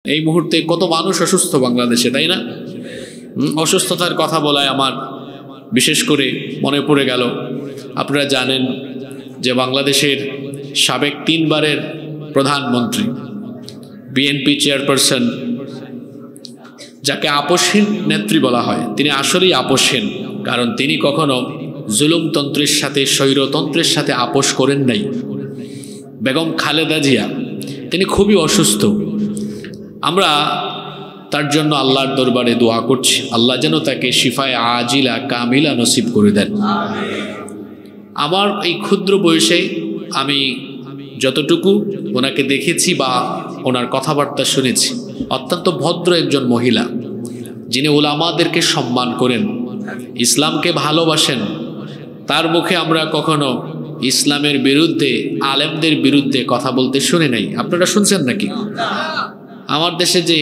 এই মুহূর্তে কত মানুষ অসুস্থ বাংলাদেশে, তাই না? অসুস্থতার কথা বলায় আমার বিশেষ করে মনে পড়ে গেল, আপনারা জানেন যে বাংলাদেশের সাবেক 3 বারের প্রধানমন্ত্রী, বিএনপি চেয়ারপারসন, যাকে আপসহীন নেত্রী বলা হয়, তিনি আসলেই আপসহীন। কারণ তিনি কখনো জুলুমতন্ত্রের সাথে, স্বৈরতন্ত্রের সাথে আপোষ করেন নাই। বেগম খালেদা জিয়া, তিনি খুবই অসুস্থ। আমরা তার জন্য আল্লাহর দরবারে দোয়া করছি, আল্লাহ যেন তাকে শিফায়ে আজিলা কামিলা নসিব করে দেন। আমার এই ক্ষুদ্র বয়সে আমি যতটুকু ওনাকে দেখেছি বা ওনার কথাবার্তা শুনেছি, অত্যন্ত ভদ্র একজন মহিলা, যিনি উলামাদেরকে সম্মান করেন, ইসলামকে ভালোবাসেন। তার মুখে আমরা কখনো ইসলামের বিরুদ্ধে, আলেমদের বিরুদ্ধে কথা বলতে শুনি নাই। আপনারা শুনছেন নাকি? আমার দেশে যে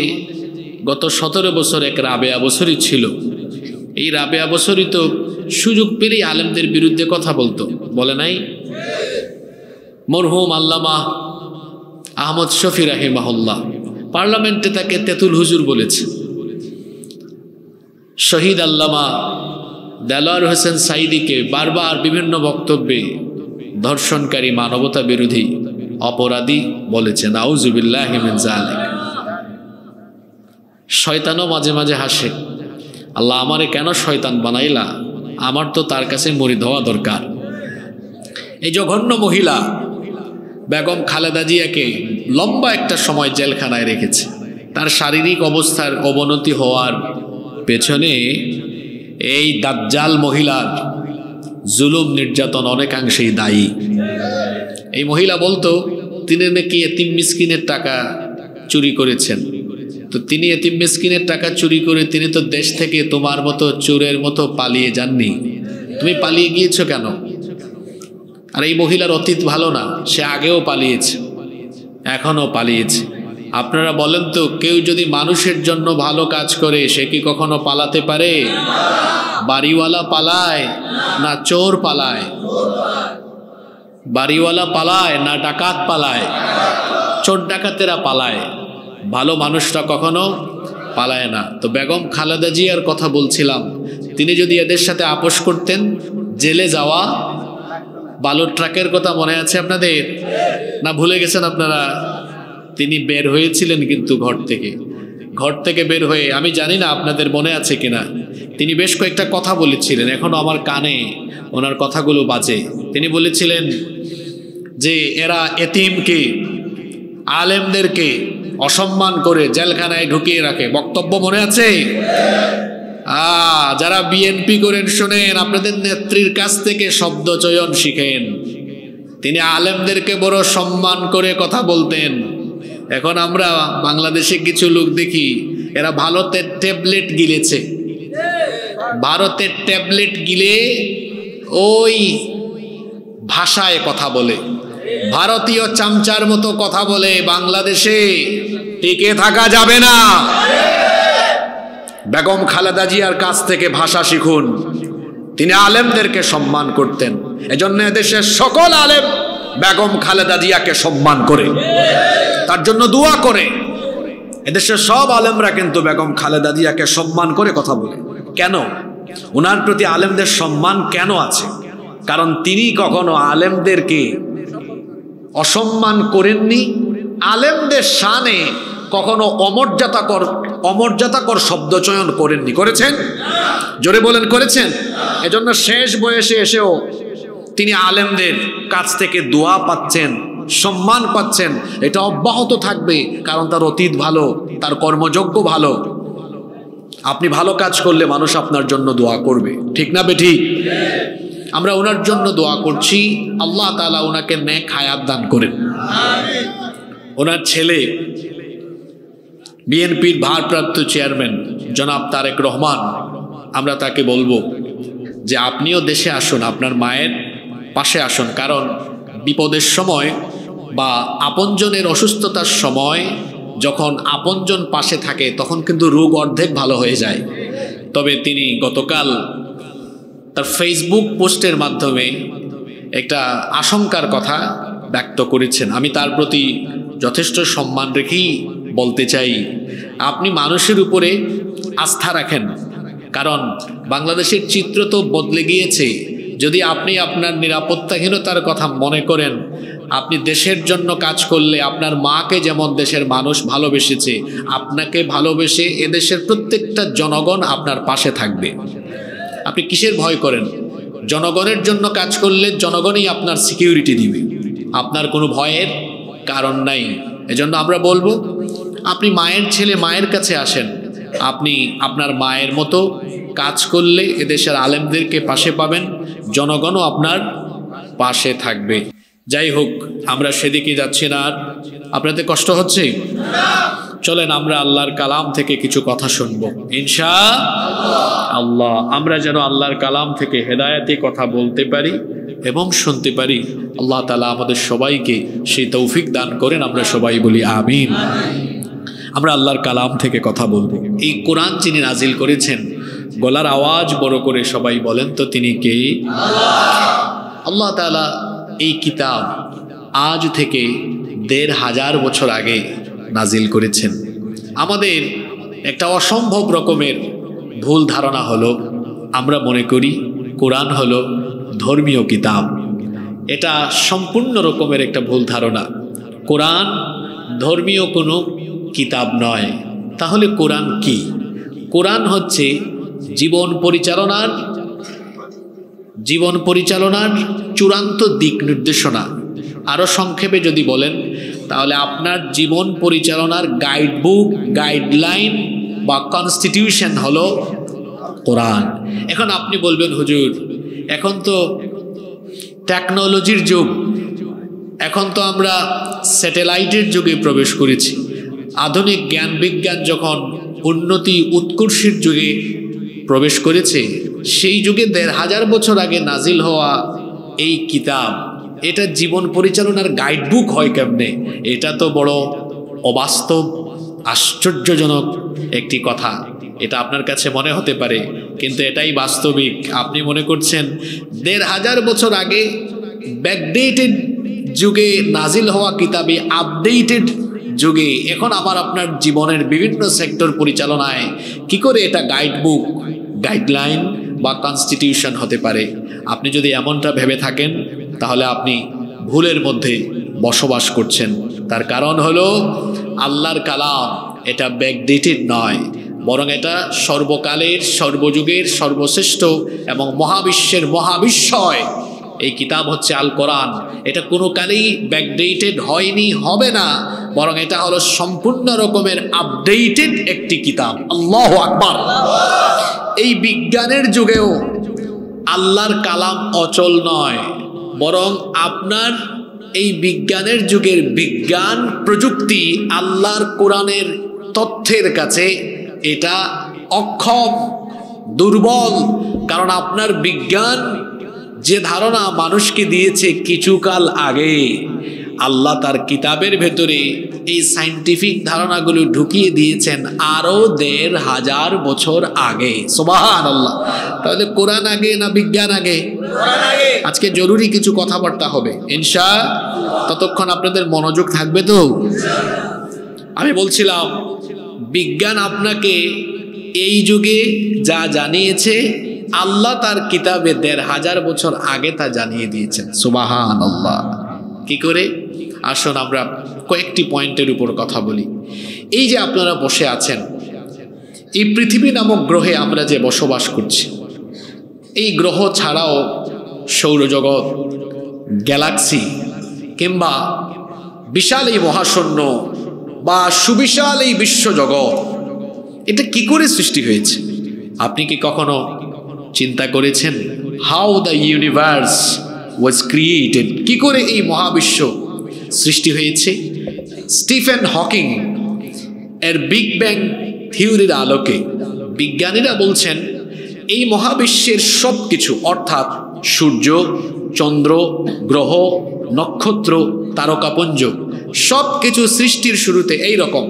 গত 17 বছর এক রাবেয়া বছরই ছিল, এই রাবেয়া বছরই তো সুযোগ পেলেই আলেমদের বিরুদ্ধে কথা বলতো, বলে নাই? মরহুম আল্লামা আহমদ শফি রাহিমাহুল্লাহ পার্লামেন্টে তাকে তেতুল হুজুর বলেছে। শহীদ আল্লামা দেলোয়ার হোসেন সাইদিকে বারবার বিভিন্ন বক্তব্যে ধর্ষণকারী, মানবতা বিরোধী, অপরাধী বলেছে। নাউজুবিল্লাহি মিন যালিক। শয়তানও মাঝে মাঝে হাসে, আল্লাহ আমারে কেন শয়তান বানাইলা, আমার তো তার কাছে মরিদ হওয়া দরকার। এই জঘন্য মহিলা বেগম খালেদা জিয়াকে লম্বা একটা সময় জেলখানায় রেখেছে। তার শারীরিক অবস্থার অবনতি হওয়ার পেছনে এই দাজ্জাল মহিলার জুলুম নির্যাতন অনেকাংশেই দায়ী। এই মহিলা বলতো তিনি নাকি এতিম মিসকিনের টাকা চুরি করেছেন। তো তিনি এতিম মিসকিনের টাকা চুরি করে তিনি তো দেশ থেকে তোমার মতো চোরের মতো পালিয়ে যাননি, তুমি পালিয়ে গিয়েছো কেন? আর এই মহিলার অতীত ভালো না, সে আগেও পালিয়েছে, এখনও পালিয়েছে। আপনারা বলেন তো, কেউ যদি মানুষের জন্য ভালো কাজ করে সে কি কখনো পালাতে পারে? বাড়িওয়ালা পালায় না চোর পালায়? বাড়িওয়ালা পালায় না ডাকাত পালায়? চোর ডাকাতেরা পালায়, ভালো মানুষরা কখনো পালায় না। তো বেগম খালেদা জিয়ার কথা বলছিলাম, তিনি যদি এদের সাথে আপোষ করতেন, জেলে যাওয়া, বালুর ট্রাকের কথা মনে আছে আপনাদের না ভুলে গেছেন আপনারা? তিনি বের হয়েছিলেন কিন্তু ঘর থেকে বের হয়ে, আমি জানি না আপনাদের মনে আছে কিনা, তিনি বেশ কয়েকটা কথা বলেছিলেন, এখনো আমার কানে ওনার কথাগুলো বাজে। তিনি বলেছিলেন যে এরা এতিমকে, আলেমদেরকে অসম্মান করে জেলখানায় ঢুকিয়ে রাখে। বক্তব্য মনে আছে? যারা বিএনপি করেন শোনেন, আপনাদের নেত্রীর কাছ থেকে শব্দ চয়ন শিখেন। তিনি আলেমদেরকে বড় সম্মান করে কথা বলতেন। এখন আমরা বাংলাদেশে কিছু লোক দেখি, এরা ভারতের ট্যাবলেট গিলেছে, ভারতের ট্যাবলেট গিলে ওই ভাষায় কথা বলে, ভারতীয় চামচার মতো কথা বলে। বাংলাদেশে টিকে থাকা যাবে না। বেগম খালেদা জিয়ার কাছ থেকে ভাষা শিখুন। তিনি আলেমদেরকে সম্মান করতেন, এজন্য এদেশের সকল আলেম বেগম খালেদা জিয়াকে সম্মান করে, তার জন্য দোয়া করে। এদেশের সব আলেমরা কিন্তু বেগম খালেদা জিয়াকে সম্মান করে কথা বলে। কেন? ওনার প্রতি আলেমদের সম্মান কেন আছে? কারণ তিনি কখনো আলেমদেরকে অসম্মান করেননি, আলেমদের শানে কখনো অমর্যাদাকর শব্দ চয়ন করেননি। করেছেন? জোরে বলেন, করেছেন? এজন্য শেষ বয়সে এসেও তিনি আলেমদের কাছ থেকে দোয়া পাচ্ছেন, সম্মান পাচ্ছেন। এটা অব্যাহত থাকবে, কারণ তার অতীত ভালো, তার কর্মযোগ্য ভালো। আপনি ভালো কাজ করলে মানুষ আপনার জন্য দোয়া করবে, ঠিক না বেঠিক? আমরা ওনার জন্য দোয়া করছি, আল্লাহ তাআলা ওনাকে নেক হায়াত দান করেন। ওনার ছেলে বিএনপির ভারপ্রাপ্ত চেয়ারম্যান জনাব তারেক রহমান, আমরা তাকে বলবো যে আপনিও দেশে আসুন, আপনার মায়ের পাশে আসুন। কারণ বিপদের সময় বা আপনজনের অসুস্থতার সময় যখন আপনজন পাশে থাকে তখন কিন্তু রোগ অর্ধেক ভালো হয়ে যায়। তবে তিনি গতকাল তার ফেসবুক পোস্টের মাধ্যমে একটা আশঙ্কার কথা ব্যক্ত করেছেন। আমি তার প্রতি যথেষ্ট সম্মান রেখেই বলতে চাই, আপনি মানুষের উপরে আস্থা রাখেন, কারণ বাংলাদেশের চিত্র তো বদলে গিয়েছে। যদি আপনি আপনার নিরাপত্তাহীনতার কথা মনে করেন, আপনি দেশের জন্য কাজ করলে আপনার মাকে যেমন দেশের মানুষ ভালোবেসেছে, আপনাকে ভালোবেসে এদেশের প্রত্যেকটা জনগণ আপনার পাশে থাকবে। আপনি কিসের ভয় করেন? জনগণের জন্য কাজ করলে জনগণই আপনার সিকিউরিটি দিবে, আপনার কোনো ভয়ের কারণ নাই। এজন্য আমরা বলবো, আপনি মায়ের ছেলে, মায়ের কাছে আসেন। আপনি আপনার মায়ের মতো কাজ করলে এদেশের আলেমদেরকে পাশে পাবেন, জনগণও আপনার পাশে থাকবে। যাই হোক, আমরা সেদিকে যাচ্ছি না। আর আপনাদের কষ্ট হচ্ছে? চলেন আমরা আল্লাহর কালাম থেকে কিছু কথা শুনব ইনশাআল্লাহ। আমরা যেন আল্লাহর কালাম থেকে হেদায়েতি কথা বলতে পারি এবং শুনতে পারি। আল্লাহ তাআলা আমাদের সবাইকে সেই তৌফিক দান করেন। আমরা সবাই বলি আমিন। আমরা আল্লাহর কালাম থেকে কথা বলবো। এই কোরআন যিনি নাজিল করেছেন, গলার আওয়াজ বড় করে সবাই বলেন তো তিনি কে? আল্লাহ তাআলা এই কিতাব আজ থেকে ১৫০০ বছর আগে নাজিল করেছেন। আমাদের একটা অসম্ভব রকমের ভুল ধারণা হলো, আমরা মনে করি কোরআন হলো ধর্মীয় কিতাব। এটা সম্পূর্ণ রকমের একটা ভুল ধারণা। কোরআন ধর্মীয় কোনো কিতাব নয়। তাহলে কোরআন কি? কোরআন হচ্ছে জীবন পরিচালনার চূড়ান্ত দিক নির্দেশনা। আরও সংক্ষেপে যদি বলেন, তাহলে আপনার জীবন পরিচালনার গাইডবুক, গাইডলাইন বা কনস্টিটিউশন হলো কোরআন। এখন আপনি বলবেন, হুজুর এখন তো টেকনোলজির যুগ, এখন তো আমরা স্যাটেলাইটের যুগে প্রবেশ করেছি। আধুনিক জ্ঞান বিজ্ঞান যখন উন্নতি উৎকর্ষের যুগে প্রবেশ করেছে, সেই যুগে ১৫০০ বছর আগে নাজিল হওয়া এই কিতাব, এটা জীবন পরিচালনার গাইডবুক হয় কেমনে? এটা তো বড় অবাস্তব, আশ্চর্যজনক একটি কথা। এটা আপনার কাছে মনে হতে পারে, কিন্তু এটাই বাস্তবিক। আপনি মনে করছেন ১৫০০ বছর আগে ব্যাকডেটেড যুগে নাজিল হওয়া কিতাবে আপডেটেড যুগে এখন আপনার জীবনের বিভিন্ন সেক্টর পরিচালনায় কি করে এটা গাইডবুক, গাইডলাইন বা কনস্টিটিউশন হতে পারে? আপনি যদি এমনটা ভেবে থাকেন, তাহলে আপনি ভুলের মধ্যে বসবাস করছেন। তার কারণ হলো আল্লাহর কালাম এটা ব্যাকডেটেড নয়, বরং এটা সর্বকালের, সর্বযুগের সর্বশ্রেষ্ঠ এবং মহাবিশ্বের মহাবিশ্বয় এই কিতাব হচ্ছে আল কোরআন। এটা কোনো কালেই ব্যাকডেটেড হয়নি, হবে না, বরং এটা হলো সম্পূর্ণ রকমের আপডেটেড একটি কিতাব। আল্লাহু আকবার। এই বিজ্ঞানের যুগেও আল্লাহর কালাম অচল নয়, বরং আপনার এই বিজ্ঞানের যুগের বিজ্ঞান প্রযুক্তি আল্লাহর কোরআনের তথ্যের কাছে এটা অক্ষম, দুর্বল। কারণ আপনার বিজ্ঞান যে ধারণা মানুষকে দিয়েছে কিছুকাল আগে, আল্লাহ তার কিতাবের ভেতরে এই সায়েন্টিফিক ধারণাগুলো ঢুকিয়ে দিয়েছেন আরো ১৫০০ বছর আগে। সুবহানাল্লাহ। তাহলে কোরআন আগে না বিজ্ঞান আগে? আজকে জরুরি কিছু কথাবার্তা হবে ইনশাআল্লাহ, ততক্ষণ আপনাদের মনোযোগ থাকবে তো? আমি বলছিলাম, বিজ্ঞান আপনাকে এই যুগে যা জানিয়েছে, আল্লাহ তার কিতাবে ১৫০০ বছর আগে তা জানিয়ে দিয়েছেন। সুবহানাল্লাহ। কি করে? আসুন আমরা কয়েকটি পয়েন্টের উপর কথা বলি। এই যে আপনারা বসে আছেন, এই পৃথিবী নামক গ্রহে আমরা যে বসবাস করছি, এই গ্রহ ছাড়াও সৌরজগৎ, গ্যালাক্সি কিংবা বিশাল এই মহাশূন্য বা সুবিশাল এই বিশ্বজগৎ, এটা কি করে সৃষ্টি হয়েছে? আপনি কি কখনো চিন্তা করেছেন how the universe was created? কি করে এই মহাবিশ্ব সৃষ্টি হয়েছে? স্টিফেন হকিং এর বিগ ব্যাং থিওরির আলোকে বিজ্ঞানীরা বলছেন, এই মহাবিশ্বের সব কিছু, অর্থাৎ সূর্য, চন্দ্র, গ্রহ, নক্ষত্র, তারকাপুঞ্জ, সব কিছু সৃষ্টির শুরুতে এই রকম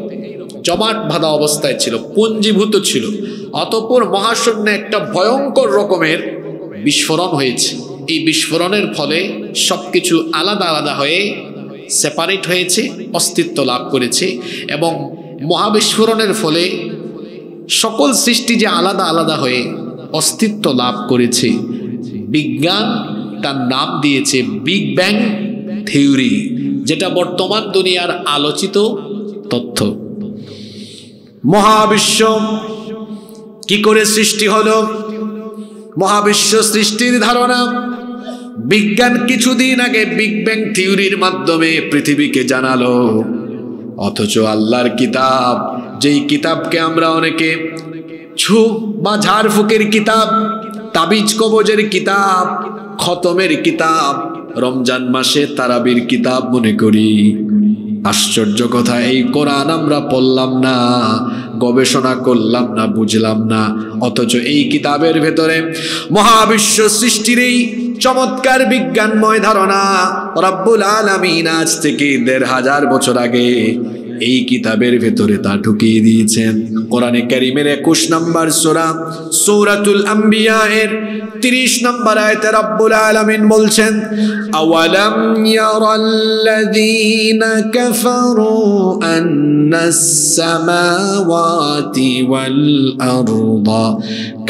জমাট বাঁধা অবস্থায় ছিল, পুঞ্জীভূত ছিল। অতঃপর মহাশূন্যে একটা ভয়ঙ্কর রকমের বিস্ফোরণ হয়েছে। এই বিস্ফোরণের ফলে সবকিছু আলাদা আলাদা হয়ে সেপারেট হয়েছে, অস্তিত্ব লাভ করেছে, এবং মহাবিস্ফোরণের ফলে সকল সৃষ্টি যে আলাদা আলাদা হয়ে অস্তিত্ব লাভ করেছে, বিজ্ঞান তার নাম দিয়েছে বিগ ব্যাং থিওরি, যেটা বর্তমান দুনিয়ার আলোচিত তথ্য। মহাবিশ্ব কি করে সৃষ্টি হলো? মহাবিশ্ব সৃষ্টির ধারণা বিজ্ঞান কিছুদিন আগে বিগ ব্যাং থিওরির মাধ্যমে পৃথিবীকে জানালো। অথচ আল্লাহর কিতাব, যেই কিতাবকে আমরা অনেকে ছু বা ঝাড়ফুকের কিতাব, তাবিজ কবজের কিতাব, খতমের কিতাব, রমজান মাসে তারাবির কিতাব মনে করি, আশ্চর্য কথা, এই কোরআন আমরা পড়লাম না, গবেষণা করলাম না, বুঝলাম না, অথচ এই কিতাবের ভেতরে মহাবিশ্ব সৃষ্টির এই চমৎকার বিজ্ঞানময় ধারণা রব্বুল আলামিন আজ থেকে ১৫০০ বছর আগে এই কিতাবের ভেতরে তা ঢুকিয়ে দিয়েছেন। কোরআনে কারীমের ২১ নম্বর সূরা সূরাতুল আম্বিয়া এর ৩০ নম্বর আয়াতে রব্বুল আলামিন বলছেন, আওয়ালাম ইয়ারাল্লাযীনা কাফারু আন্নাস সামাওয়াতি ওয়াল আরদা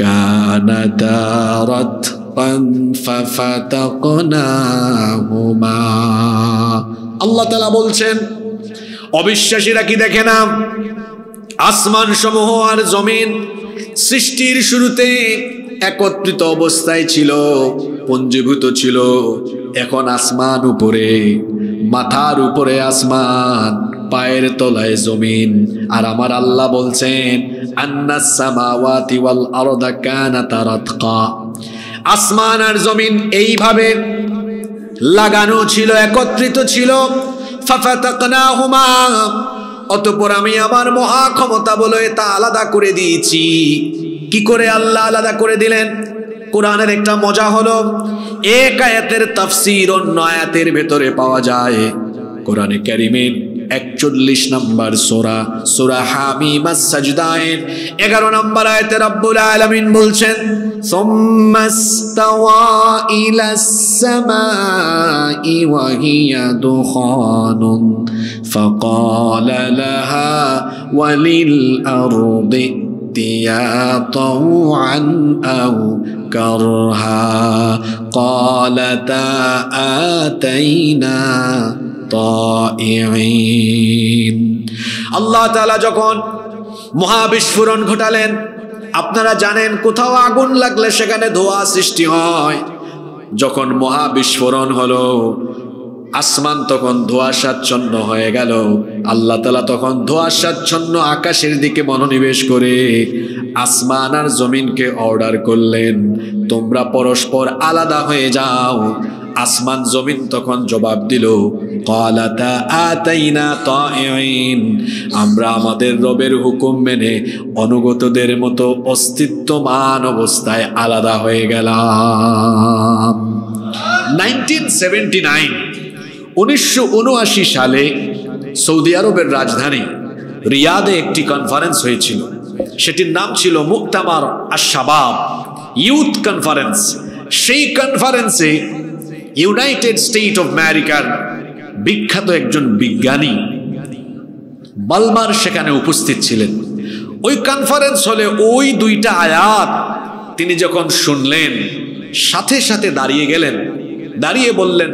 কানাতা রাতকান ফাফাতাকনাহুমা। আল্লাহ তাআলা বলছেন, অবিশ্বাসীরা কি দেখে না আসমান সমূহ আর জমিন সৃষ্টির শুরুতে একত্রিত অবস্থায় ছিল, পঞ্জীভূত ছিল। এখন আসমান উপরে, মাথার উপরে আসমান, পায়ের তলায় জমিন। আর আমার আল্লাহ বলছেন, আন্নাস সামাওয়াতি ওয়াল আরদা কানাতা রাতকা, আসমান আর জমিন এইভাবে লাগানো ছিল, একত্রিত ছিল। ফাফাতাকনাহুমা, অতঃপর আমি আমার মহা ক্ষমতা বলে তা আলাদা করে দিয়েছি। কি করে আল্লাহ আলাদা করে দিলেন? কোরআনের একটা মজা হলো, এক আয়াতের তাফসীর অন্য আয়াতের ভেতরে পাওয়া যায়। কোরআনে কারীমের ৪১ নম্বর সূরা, সূরা হামিম আস-সাজদা এর ১১ নম্বর আয়াতে রব্বুল আলামিন বলছেন, সুম্মাস্তাওয়া ইলাস সামাই ওয়া হিয়া দুখানুন ফাকালা লাহা ওয়ালিল আরদি ইতিয়া তাওআন আও কারহা ক্বালাতা আতাইনা তাইঈন। আল্লাহ তাআলা যখন মহাবিস্ফোরণ ঘটালেন, আপনারা জানেন কোথাও আগুন লাগলে সেখানে ধোঁয়া সৃষ্টি হয়। যখন মহাবিস্ফোরণ হলো, আসমান তখন ধোঁয়াশাচ্ছন্ন হয়ে গেল। আল্লাহ তাআলা তখন ধোঁয়াশাচ্ছন্ন আকাশের দিকে মনোনিবেশ করে আসমান আর জমিনকে অর্ডার করলেন, তোমরা পরস্পর আলাদা হয়ে যাও। আসমান জমিন তখন জবাব দিল, ক্বালাতা আতাইনা তাইঈন, আমরা আমাদের রবের হুকুম মেনে অনুগতদের মতো অস্তিত্বমান অবস্থায় আলাদা হয়ে গেলাম। 1979 সালে সৌদি আরবের রাজধানী রিয়াদে একটি কনফারেন্স হয়েছিল। সেটির নাম ছিল মুক্তামার আশ-শাবাব, ইউথ কনফারেন্স। সেই কনফারেন্সে ইউনাইটেড স্টেট অফ আমেরিকার বিখ্যাত একজন বিজ্ঞানী বালমার সেখানে উপস্থিত ছিলেন। ওই কনফারেন্স হলে ওই দুইটা আয়াত তিনি যখন শুনলেন, সাথে সাথে দাঁড়িয়ে গেলেন, দাঁড়িয়ে বললেন,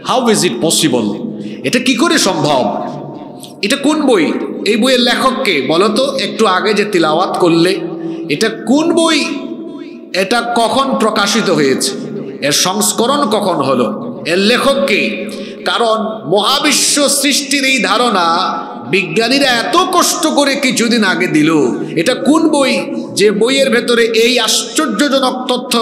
হাউ ইজ ইট পসিবল, এটা কি করে সম্ভব? এটা কোন বই? এই বইয়ের লেখককে বলো তো, একটু আগে যে তিলাওয়াত করলে, এটা কোন বই? এটা কখন প্রকাশিত হয়েছে? এর সংস্করণ কখন হলো? এর লেখককে? কারণ মহাবিশ্ব সৃষ্টির এই ধারণা বিজ্ঞানীরা এত কষ্ট করে কিছুদিন আগে দিল। এটা কোন বই যে বইয়ের ভেতরে এই আশ্চর্যজনক তথ্য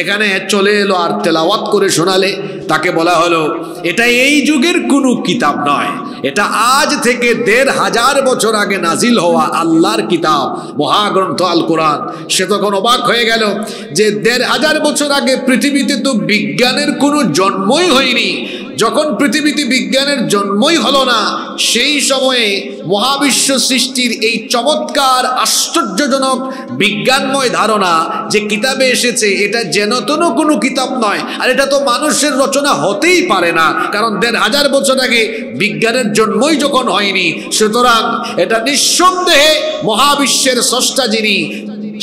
এখানে চলে এলো? আর তেলাওয়াত করে শোনালে তাকে বলা হলো এটা এই যুগের কোনো কিতাব নয়, এটা আজ থেকে ১৫০০ বছর আগে নাজিল হওয়া আল্লাহর কিতাব, মহাগ্রন্থ আল কোরআন। সে তখন অবাক হয়ে গেল যে ১৫০০ বছর আগে পৃথিবীতে তো বিজ্ঞানের কোনো জন্মই হয়নি। যখন পৃথিবীতে বিজ্ঞানের জন্মই হলো না, সেই সময়ে মহাবিশ্ব সৃষ্টির এই চমৎকার আশ্চর্যজনক বিজ্ঞানময় ধারণা যে কিতাবে এসেছে, এটা যেন তেন কোনো কিতাব নয়, আর এটা তো মানুষের রচনা হতেই পারে না, কারণ ১৫০০ বছর আগে বিজ্ঞানের জন্মই যখন হয়নি, সুতরাং এটা নিঃসন্দেহে মহাবিশ্বের স্রষ্টা যিনি,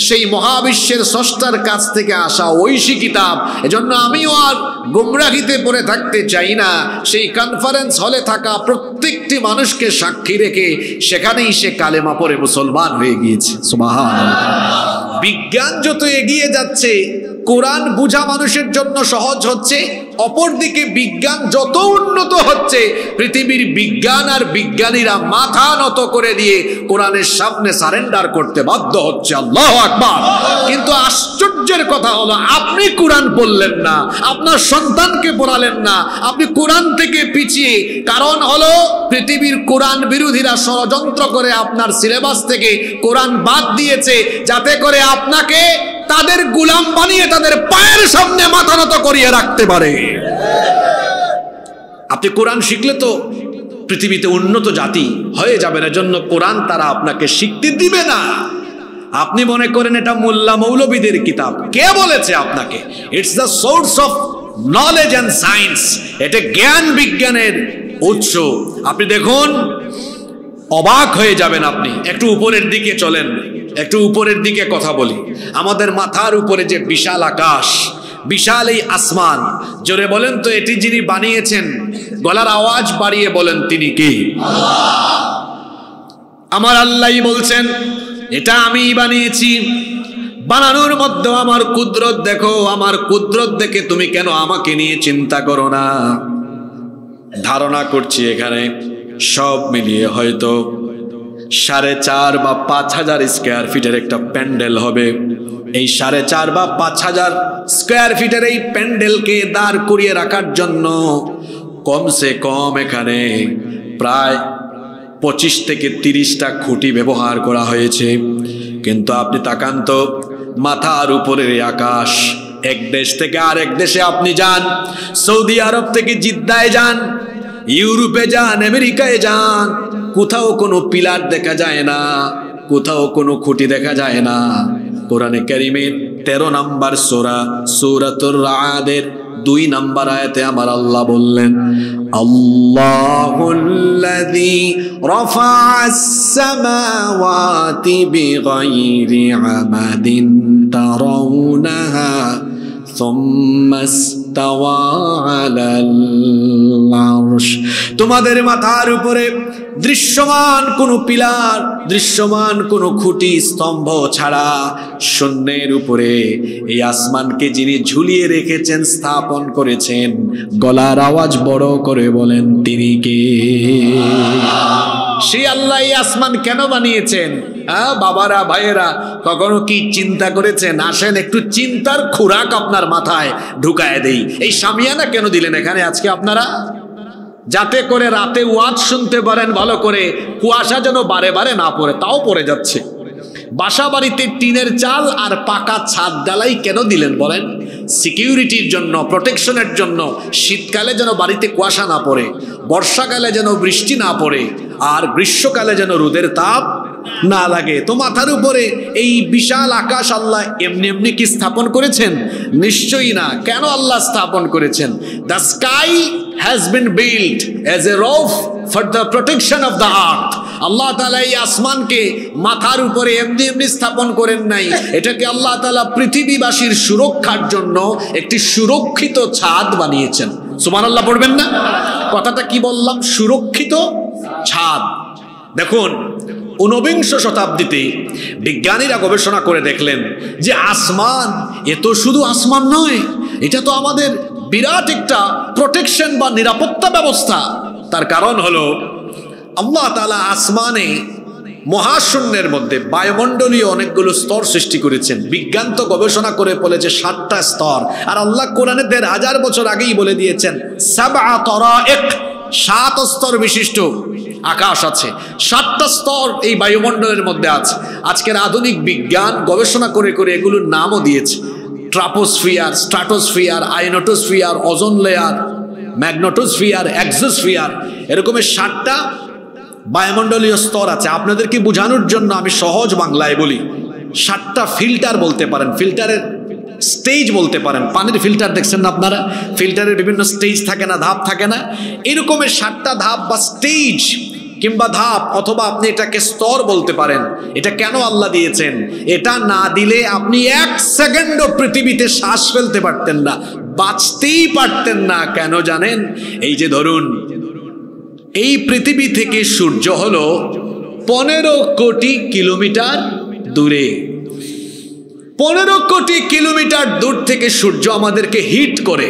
সেই মহাবিশ্বের স্রষ্টার কাছ থেকে আসা ঐশী কিতাব। এজন্য আমিও আর গুমরাহিতে পড়ে থাকতে চাই না। সেই কনফারেন্স হলে থাকা প্রত্যেকটি মানুষকে সাক্ষী রেখে সেখানেই সে কালেমা পড়ে মুসলমান হয়ে গিয়েছে। সুবহানাল্লাহ। বিজ্ঞান যত এগিয়ে যাচ্ছে, কোরআন বুঝা মানুষের জন্য সহজ হচ্ছে, অপরদিকে বিজ্ঞান যত উন্নত হচ্ছে, পৃথিবীর বিজ্ঞান আর বিজ্ঞানীরা মাথা নত করে দিয়ে কোরআনের সামনে সারেন্ডার করতে বাধ্য হচ্ছে। আল্লাহু আকবার। কিন্তু আশ্চর্যের কথা হলো, আপনি কোরআন পড়লেন না, আপনার সন্তানকে পড়ালেন না, আপনি কোরআন থেকে পিছিয়ে। কারণ হলো পৃথিবীর কোরআন বিরোধীরা ষড়যন্ত্র করে আপনার সিলেবাস থেকে কোরআন বাদ দিয়েছে, যাতে করে আপনাকে তাদের গোলাম বানিয়ে তাদের পায়ের সামনে মাথা নত করিয়ে রাখতে পারে। আপনি কোরআন শিখলে তো পৃথিবীতে উন্নত জাতি হয়ে যাবে না, জন্য কোরআন তারা আপনাকে শিখতে দিবে না। আপনি মনে করেন এটা মোল্লা মৌলবীদের কিতাব, কে বলেছে আপনাকে? It's the source of knowledge and science, এটা জ্ঞান বিজ্ঞানের উৎস। আপনি দেখুন, অবাক হয়ে যাবেন। আপনি একটু উপরের দিকে চলেন, একটু উপরের দিকে কথা বলি। আমাদের মাথার উপরে যে বিশাল আকাশ, বিশাল এই আসমান, জোরে বলেন তো এটি যিনি বানিয়েছেন, গলার আওয়াজ বাড়িয়ে বলেন তিনি কে? আমার আল্লাহই বলছেন, এটা আমিই বানিয়েছি। বানানোর মধ্যে আমার কুদরত দেখো, আমার কুদরত দেখে তুমি কেন আমাকে নিয়ে চিন্তা করো না? ধারণা করছি এখানে সব মিলিয়ে হয়তো ৪.৫ বা ৫,০০০ স্কোয়ার ফিটের একটা প্যান্ডেল হবে। এই ৪.৫ বা ৫,০০০ স্কোয়ার ফিটের এই প্যান্ডেলকে দাঁড় করিয়ে রাখার জন্য কমসে কম এখানে প্রায় ২৫ থেকে ৩০টা খুঁটি ব্যবহার করা হয়েছে। কিন্তু আপনি তাকান তো, মাথার উপরের আকাশ, এক দেশ থেকে আরেক দেশে আপনি যান, সৌদি আরব থেকে জিদ্দায় যান, ইউরোপে যান, আমেরিকায় যান, কোথাও কোনো পিলার দেখা যায় না, কোথাও কোনো খুঁটি দেখা যায় না। কোরআনে কারীমের ১৩ নম্বর সূরা সূরাতুর রা'দের ২ নম্বর আয়াতে আমার আল্লাহ বললেন, আল্লাহুল্লাযী রাফা'আস সামাওয়াতি বিগাইরি আমাদিন তারাউনাহা সুম্মা ইসতাওয়া আলাল আরশ। তোমাদের মাথার উপরে দৃশ্যমান কোনো পিলার, দৃশ্যমান কোনো খুঁটি স্তম্ভ ছাড়া শূন্যের উপরে এই আসমানকে যিনি ঝুলিয়ে রেখেছেন, স্থাপন করেছেন, গলার আওয়াজ বড় করে বলেন তিনি কে? সেই আল্লাহ এই আসমান কেন বানিয়েছেন? বাবারা, ভাইয়েরা, কখনো কি চিন্তা করেছেন? আসেন একটু চিন্তার খোরাক আপনার মাথায় ঢুকায় দেই। এই শামিয়ানা কেন দিলেন এখানে আজকে আপনারা? যাতে করে রাতে ওয়াজ শুনতে পারেন ভালো করে, কুয়াশা যেন বারে বারে না পড়ে, তাও পড়ে যাচ্ছে। বাসা বাড়িতে টিনের চাল আর পাকা ছাদ ডালাই কেন দিলেন বলেন? সিকিউরিটির জন্য, প্রোটেকশনের জন্য। শীতকালে যেন বাড়িতে কুয়াশা না পড়ে, বর্ষাকালে যেন বৃষ্টি না পড়ে, আর গ্রীষ্মকালে যেন রোদের তাপ না লাগে। তো মাথার উপরে এই বিশাল আকাশ আল্লাহ এমনি এমনি কি স্থাপন করেছেন? নিশ্চয়ই না। কেন আল্লাহ স্থাপন করেছেন? The sky has been built as a roof for the protection of the earth. আল্লাহ তাআলা এই আসমানকে মাথার উপরে এমনি এমনি স্থাপন করেন নাই, এটাকে আল্লাহ তাআলা পৃথিবীবাসীর সুরক্ষার জন্য একটি সুরক্ষিত ছাদ বানিয়েছেন। সুবহানাল্লাহ পড়বেন না? কথাটা কি বললাম? সুরক্ষিত ছাদ। দেখুন, ঊনবিংশ শতাব্দীতে বিজ্ঞানীরা গবেষণা করে দেখলেন যে আসমান, এ তো শুধু আসমান নয়, এটা তো আমাদের বিরাট একটা প্রোটেকশন বা নিরাপত্তা ব্যবস্থা। তার কারণ হলো আল্লাহ তাআলা আসমানে মহাশূন্যের মধ্যে বায়ুমণ্ডলীয় অনেকগুলো স্তর সৃষ্টি করেছেন। বিজ্ঞান তো গবেষণা করে বলেছে 7টা স্তর, আর আল্লাহ কোরআনে ১৫০০ বছর আগেই বলে দিয়েছেন 7 তরাইক, 7 স্তর বিশিষ্ট আকাশ আছে। 7টা স্তর এই বায়ুমণ্ডলের মধ্যে আছে। আজকের আধুনিক বিজ্ঞান গবেষণা করে করে এগুলোর নামও দিয়েছে: troposphere, stratosphere, ionosphere, ozone layer, magnetosphere, exosphere, এরকমের 7টা বায়ুমণ্ডলীয় স্তর আছে। আপনাদেরকে বোঝানোর জন্য আমি সহজ বাংলায় বলি, 7টা ফিল্টার বলতে পারেন, ফিল্টারের স্টেজ বলতে পারেন। পানির ফিল্টার দেখছেন না আপনারা? ফিল্টারের বিভিন্ন স্টেজ থাকে না, ধাপ থাকে না? এরকমের 7টা ধাপ বা স্টেজ কিংবা ধাপ, অথবা আপনি এটাকে স্তর বলতে পারেন। এটা কেন আল্লাহ দিয়েছেন? এটা না দিলে আপনি 1 সেকেন্ডও পৃথিবীতে শ্বাস ফেলতে পারতেন না, বাঁচতেই পারতেন না। কেন জানেন? এই যে ধরুন, এই পৃথিবী থেকে সূর্য হলো 15 কোটি কিলোমিটার দূরে। 15 কোটি কিলোমিটার দূর থেকে সূর্য আমাদেরকে হিট করে।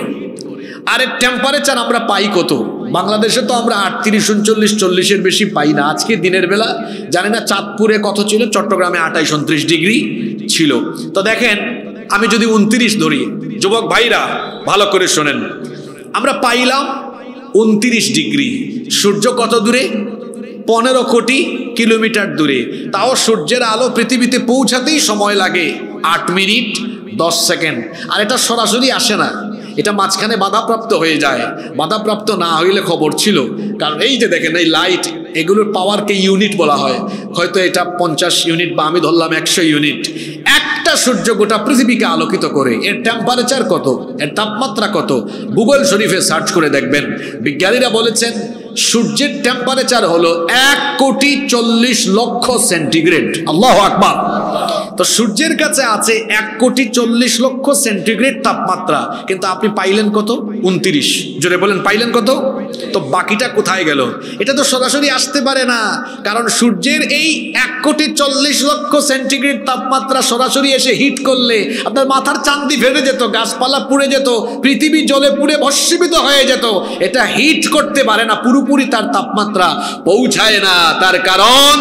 আর এর টেম্পারেচার আমরা পাই কত? বাংলাদেশে তো আমরা 38, 39, 40-এর বেশি পাই না। আজকে দিনের বেলা জানি না চাঁদপুরে কত ছিল, চট্টগ্রামে 28, 29 ডিগ্রি ছিল। তো দেখেন, আমি যদি 29 ধরি, যুবক ভাইরা ভালো করে শোনেন, আমরা পাইলাম 29 ডিগ্রি। সূর্য কত দূরে? 15 কোটি কিলোমিটার দূরে। তাও সূর্যের আলো পৃথিবীতে পৌঁছাতেই সময় লাগে 8 মিনিট 10 সেকেন্ড। আর এটা সরাসরি আসে না, এটা মাঝখানে বাধাপ্রাপ্ত হয়ে যায়। বাধাপ্রাপ্ত না হইলে খবর ছিল, কারণ এই যে দেখেন এই লাইট, এগুলোর পাওয়ারকে ইউনিট বলা হয়। হয়তো এটা 50 ইউনিট বা আমি ধরলাম 100 ইউনিট। একটা সূর্য গোটা পৃথিবীকে আলোকিত করে। এর টেম্পারেচার কত, এর তাপমাত্রা কত, গুগল শরীফে সার্চ করে দেখবেন। বিজ্ঞানীরা বলেছেন সূর্যের টেম্পারেচার হলো 1,40,00,000 সেন্টিগ্রেড। আল্লাহু আকবার। তো সূর্যের কাছে আছে 1,40,00,000 সেন্টিগ্রেড তাপমাত্রা, কিন্তু আপনি পাইলেন কত? 29। জোরে বলেন, পাইলেন কত? তো বাকিটা কোথায় গেল? এটা তো সরাসরি আসতে পারে না, কারণ সূর্যের এই 1,40,00,000 সেন্টিগ্রেড তাপমাত্রা সরাসরি এসে হিট করলে আপনার মাথার চান্দি ফেটে যেত, গাছপালা পুড়ে যেত, পৃথিবী জলে পুড়ে ভস্মীভূত হয়ে যেত। এটা হিট করতে পারে না, পুরোপুরি তার তাপমাত্রা পৌঁছায় না। তার কারণ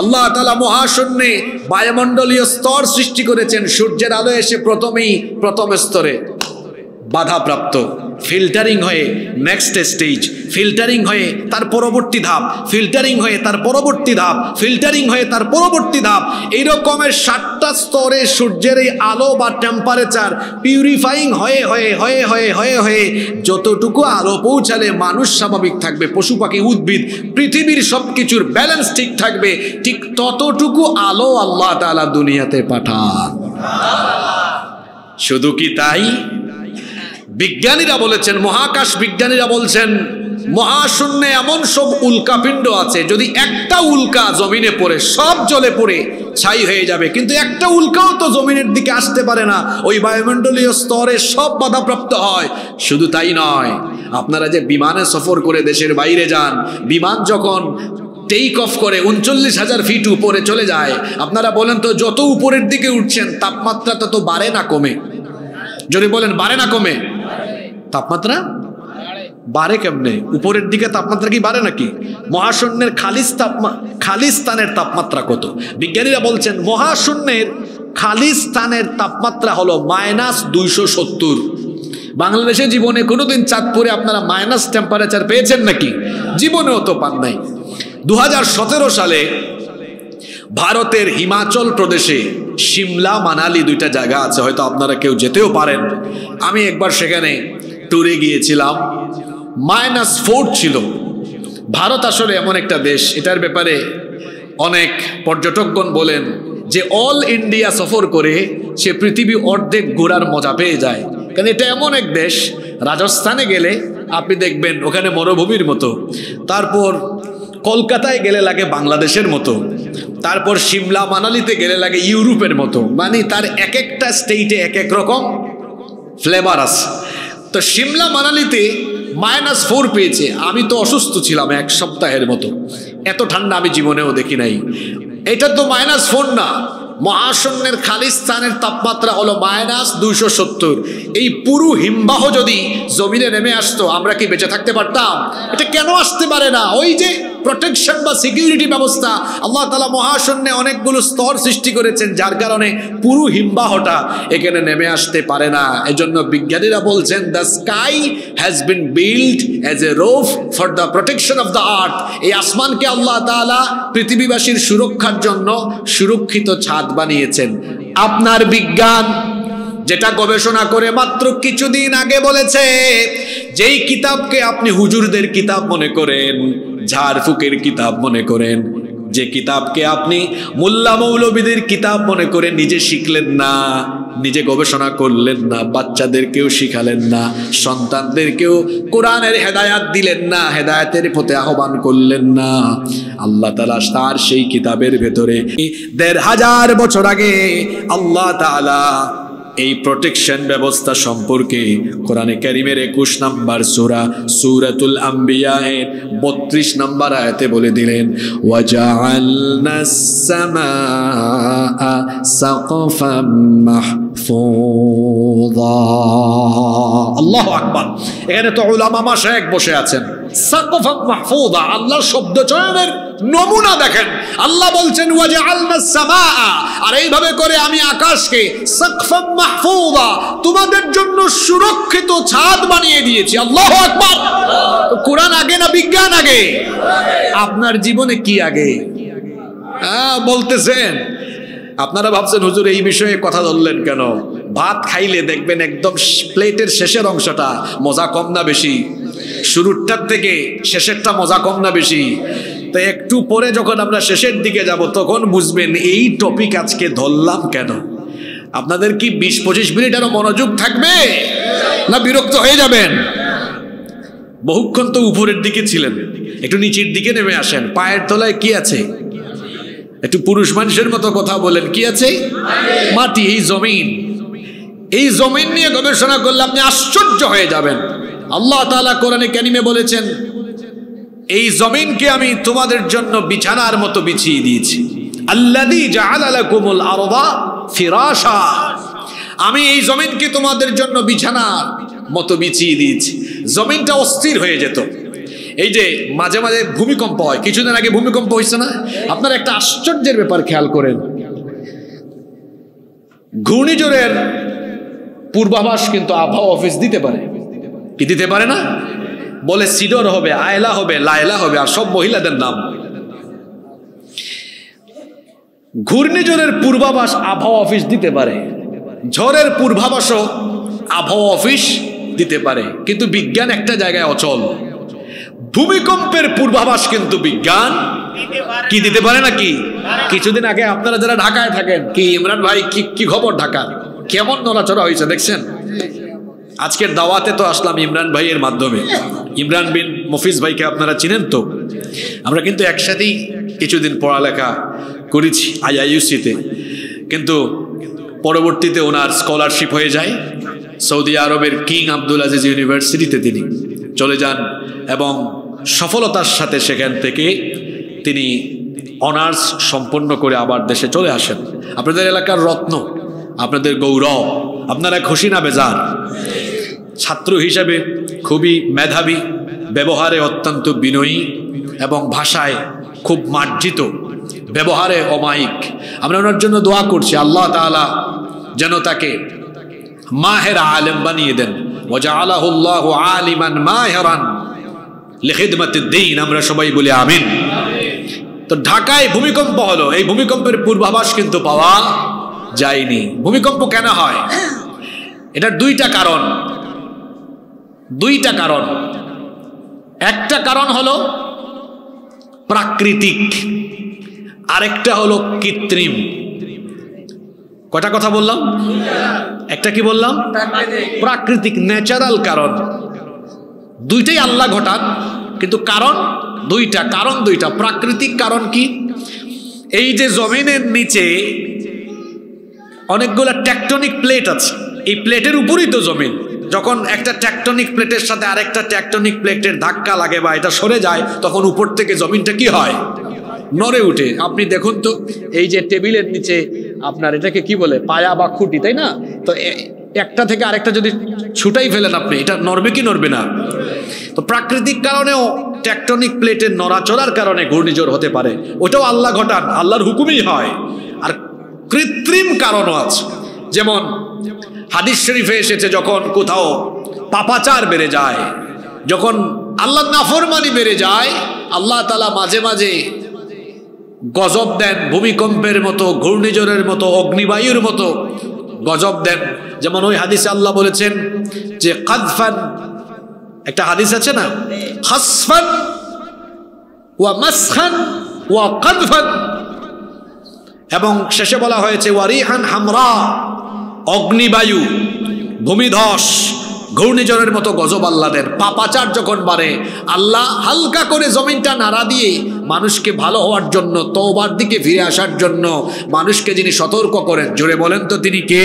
আল্লাহ তাআলা মহাশূন্যে বায়ুমণ্ডলীয় স্তর সৃষ্টি করেছেন। সূর্যের আলো এসে প্রথম স্তরে বাধাপ্রাপ্ত, ফিল্টারিং হয়ে নেক্সট স্টেজ, ফিল্টারিং হয়ে তার পরবর্তী ধাপ, ফিল্টারিং হয়ে তার পরবর্তী ধাপ, ফিল্টারিং হয়ে তার পরবর্তী ধাপ। এইরকমের 7টা স্তরে সূর্যের এই আলো বা টেম্পারেচার পিউরিফাইং হয়ে হয়ে হয়ে হয়ে হয়ে হয়ে যতটুকু আলো পৌঁছালে মানুষ স্বাভাবিক থাকবে, পশু পাখি উদ্ভিদ পৃথিবীর সব কিছুর ব্যালেন্স ঠিক থাকবে, ঠিক ততটুকু আলো আল্লাহ তাআলা দুনিয়াতে পাঠান। শুধু কি তাই? বিজ্ঞানীরা বলেছেন, মহাকাশ বিজ্ঞানীরা বলছেন, মহাশূন্যে এমন সব উল্কাপিণ্ড আছে, যদি একটা উল্কা জমিনে পড়ে সব জ্বলে পড়ে ছাই হয়ে যাবে, কিন্তু একটা উল্কাও তো জমিনের দিকে আসতে পারে না, ওই বায়ুমণ্ডলীয় স্তরে সব বাধাপ্রাপ্ত হয়। শুধু তাই নয়, আপনারা যে বিমানে সফর করে দেশের বাইরে যান, বিমান যখন টেক অফ করে 39,000 ফিট উপরে চলে যায়, আপনারা বলেন তো যত উপরের দিকে উঠছেন তাপমাত্রা তত বাড়ে না কমে? যদি বলেন বাড়ে না কমে? তাপমাত্রা বাড়ে কেমনে? উপরের দিকে তাপমাত্রা কি বাড়ে নাকি? মহাশূন্যের খালি স্থানের তাপমাত্রা কত? বিজ্ঞানীরা বলছেন মহাশূন্যের খালি স্থানের তাপমাত্রা হলো -270। বাংলাদেশে জীবনে কোনোদিন চাঁদপুরে আপনারা মাইনাস টেম্পারেচার পেয়েছেন নাকি? জীবনেও তো পান নাই। 2017 সালে ভারতের হিমাচল প্রদেশে সিমলা, মানালি 2টা জায়গা আছে, হয়তো আপনারা কেউ যেতেও পারেন। আমি একবার সেখানে ট্যুরে গিয়েছিলাম, -4 ছিল। ভারত আসলে এমন একটা দেশ, এটার ব্যাপারে অনেক পর্যটকগণ বলেন যে অল ইন্ডিয়া সফর করে সে পৃথিবী অর্ধেক ঘোরার মজা পেয়ে যায়। কারণ এটা এমন এক দেশ, রাজস্থানে গেলে আপনি দেখবেন ওখানে মরুভূমির মতো, তারপর কলকাতায় গেলে লাগে বাংলাদেশের মতো, তারপর সিমলা মানালিতে গেলে লাগে ইউরোপের মতো। মানে তার এক একটা স্টেটে এক এক রকম ফ্লেভার আছে। তো সিমলা মানালিতে -4 পেয়েছে। আমি তো অসুস্থ ছিলাম 1 সপ্তাহের মতো, এত ঠান্ডা আমি জীবনেও দেখি নাই। এটা তো -4 না, মহাশূন্যের খালি স্থানের তাপমাত্রা হলো -270। এই পুরো হিমবাহ যদি জমিনে নেমে আসতো, আমরা কি বেঁচে থাকতে পারতাম? এটা কেন আসতে পারে না? ওই যে প্রোটেকশন বা সিকিউরিটি ব্যবস্থা, আল্লাহ তাআলা মহাশূন্যে অনেকগুলো স্তর সৃষ্টি করেছেন, যার কারণে পুরো হিমবাহটা এখানে নেমে আসতে পারে না। এজন্য বিজ্ঞানীরা বলছেন the sky has been build as a roof for the protection of the earth. এই আসমানকে আল্লাহ তাআলা পৃথিবীবাসীর সুরক্ষার জন্য সুরক্ষিত ছাদ বানিয়েছেন। আপনার বিজ্ঞান যেটা গবেষণা করে মাত্র কিছুদিন আগে বলেছে, যেই কিতাবকে আপনি হুজুরদের কিতাব মনে করেন, ঝাড়ফুকের কিতাব মনে করেন, যে কিতাবকে আপনি মোল্লা মৌলবীদের কিতাব মনে করে নিজে শিখলেন না, নিজে গবেষণা করলেন না, বাচ্চাদেরকেও শিখালেন না, সন্তানদেরকেও কোরআনের হেদায়াত দিলেন না, হেদায়াতের পথে আহ্বান করলেন না, আল্লাহ তাআলা তার সেই কিতাবের ভেতরে ১৫০০ বছর আগে আল্লাহ তাআলা এই প্রোটেকশন ব্যবস্থা সম্পর্কে কোরআনে কারীমের ২১ নম্বর সূরা সূরাতুল আম্বিয়া এর ৩২ নম্বর আয়াতে বলে দিলেন, ওয়াজআলনাস সামাআ সাকফাম মাহফুযা। আল্লাহু আকবার। এখানে তো উলামা মাশায়েখ বসে আছেন। সাকফাম মাহফুযা, আল্লাহর শব্দ চয়নের নমুনা দেখেন। আল্লাহ বলছেন ওয়াজআলনাস সামাআ, আর এইভাবে করে আমি আকাশকে সাকফাম মাহফুযা, তোমাদের জন্য সুরক্ষিত ছাদ বানিয়ে দিয়েছি। আল্লাহু আকবার। কোরআন আগে না বিজ্ঞান আগে? আপনার জীবনে কি আগে? বলতেছেন আপনারা ভাবছেন হুজুর এই বিষয়ে কথা বললেন কেন? ভাত খাইলে দেখবেন একদম প্লেটের শেষের অংশটা মজা কম না বেশি? শুরুরটার থেকে শেষেরটা মজা কম না বেশি? তো একটু পরে যখন আমরা শেষের দিকে যাব তখন বুঝবেন এই টপিক আজকে ধরলাম কেন। আপনাদের কি ২০-২৫ মিনিট আরো মনোযোগ থাকবে, না বিরক্ত হয়ে যাবেন? বহুক্ষণ তো উপরের দিকে ছিলেন, একটু নিচের দিকে নেমে আসেন। পায়ের তলায় কি আছে? একটু পুরুষ মানুষের মতো কথা বলেন, কি আছে? মাটি, এই জমিন। এই জমিন নিয়ে গবেষণা করলে আপনি আশ্চর্য হয়ে যাবেন। আল্লাহ তাআলা কোরআনে কারীমে বলেছেন, এই জমিনকে আমি তোমাদের জন্য বিছানার মতো বিছিয়ে দিয়েছি। আল্লাযী জাআলা লাকুমুল আরদা ফিরাশা, আমি এই জমিনকে তোমাদের জন্য বিছানার মতো বিছিয়ে দিয়েছি। জমিনটা অস্থির হয়ে যেত। এই যে মাঝে মাঝে ভূমিকম্প হয়, কিছুদিন আগে ভূমিকম্প হয়েছে না? আপনারা একটা আশ্চর্যের ব্যাপার খেয়াল করেন, ঘূর্ণিঝড়ের পূর্বাভাস কিন্তু আবহাওয়া অফিস দিতে পারে, কি দিতে পারে না? বলে সিডর হবে, আয়লা হবে, লায়লা হবে, আর সব মহিলাদের নাম। ঘূর্ণিঝড়ের পূর্বাভাস আবহাওয়া অফিস দিতে পারে, ঝড়ের পূর্বাভাসও আবহাওয়া অফিস দিতে পারে, কিন্তু বিজ্ঞান একটা জায়গায় অচল। ভূমিকম্পের পূর্বাভাস কিন্তু বিজ্ঞান কি দিতে পারে নাকি? কিছুদিন আগে আপনারা যারা ঢাকায় থাকেন, কি ইমরান ভাই কি খবর? ঢাকার কেমন নড়াচড়া হয়েছে দেখছেন? আজকের দাওয়াতে তো আসলাম ইমরান ভাইয়ের মাধ্যমে। ইমরান বিন মফিজ ভাইকে আপনারা চিনেন তো? আমরা কিন্তু একসাথেই কিছুদিন পড়ালেখা করেছি আইআইইউসিতে, কিন্তু পরবর্তীতে ওনার স্কলারশিপ হয়ে যায় সৌদি আরবের কিং আব্দুল আজিজ ইউনিভার্সিটিতে। তিনি চলে যান এবং সফলতার সাথে সেখান থেকে তিনি অনার্স সম্পন্ন করে আবার দেশে চলে আসেন। আপনাদের এলাকার রত্ন, আপনাদের গৌরব, আপনারা খুশি না বেজার? ছাত্র হিসাবে খুবই মেধাবী, ব্যবহারে অত্যন্ত বিনয়ী এবং ভাষায় খুব মার্জিত, ব্যবহারে অমায়িক। আমরা ওনার জন্য দোয়া করছি, আল্লাহ তাআলা যেন তাকে মাহের আলেম বানিয়ে দেন। ওয়াজআলাহুল্লাহু আলিমান মাহিরান লিখিদমাতিদ দ্বীন। আমরা সবাই বলি আমিন। তো ঢাকায় ভূমিকম্প হলো, এই ভূমিকম্পের পূর্বাভাস কিন্তু পাওয়া যায়নি। ভূমিকম্প কেন হয়? এটার দুইটা কারণ। একটা কারণ হলো প্রাকৃতিক, আরেকটা হলো কৃত্রিম। কয়টা কথা বললাম? একটা কি বললাম? প্রাকৃতিক, ন্যাচারাল কারণ। দুইটাই আল্লাহ ঘটান, কিন্তু কারণ দুইটা। প্রাকৃতিক কারণ কি? এই যে জমিনের নিচে অনেকগুলো টেকটনিক প্লেট আছে, এই প্লেটের উপরই তো জমিন। যখন একটা টেকটনিক প্লেটের সাথে আরেকটা টেকটনিক প্লেটের ধাক্কা লাগে বা এটা সরে যায়, তখন উপর থেকে জমিনটা কি হয়? নড়ে উঠে। আপনি দেখুন তো, এই যে টেবিলের নিচে আপনার এটাকে কি বলে? পায়া বা খুঁটি, তাই না? তো একটা থেকে আরেকটা যদি ছুটাই ফেলেন আপনি, এটা নড়বে কি নড়বে না? তো প্রাকৃতিক কারণেও টেকটনিক প্লেটের নড়াচড়ার কারণে ঘূর্ণিঝড় হতে পারে, ওটাও আল্লাহ ঘটান, আল্লাহর হুকুমেই হয়। আর কৃত্রিম কারণও আছে, যেমন হাদিস শরীফে এসেছে, যখন কোথাও পাপাচার বেড়ে যায়, যখন আল্লাহর নাফরমানি বেড়ে যায়, আল্লাহ তাআলা মাঝে মাঝে গজব দেন, ভূমিকম্পের মতো, ঘূর্ণিঝড়ের মতো, অগ্নিবায়ুর মতো গজব দেন। যেমন ওই হাদিসে আল্লাহ বলেছেন যে কাদফান, একটা হাদিস আছে না, খাসফান ওয়া মাসখান ওয়া কাদফান, এবং শেষে বলা হয়েছে ওয়ারিহান হামরা, অগ্নিবায়ু, ভূমিধস, ঘূর্ণিঝড়ের মতো গজব আল্লাহ দেন। পাপাচার যখন বাড়ে আল্লাহ হালকা করে জমিনটা নাড়া দিয়ে মানুষকে ভালো হওয়ার জন্য, তওবার দিকে ফিরে আসার জন্য মানুষকে যিনি সতর্ক করেন, জোরে বলেন তো তিনি কে?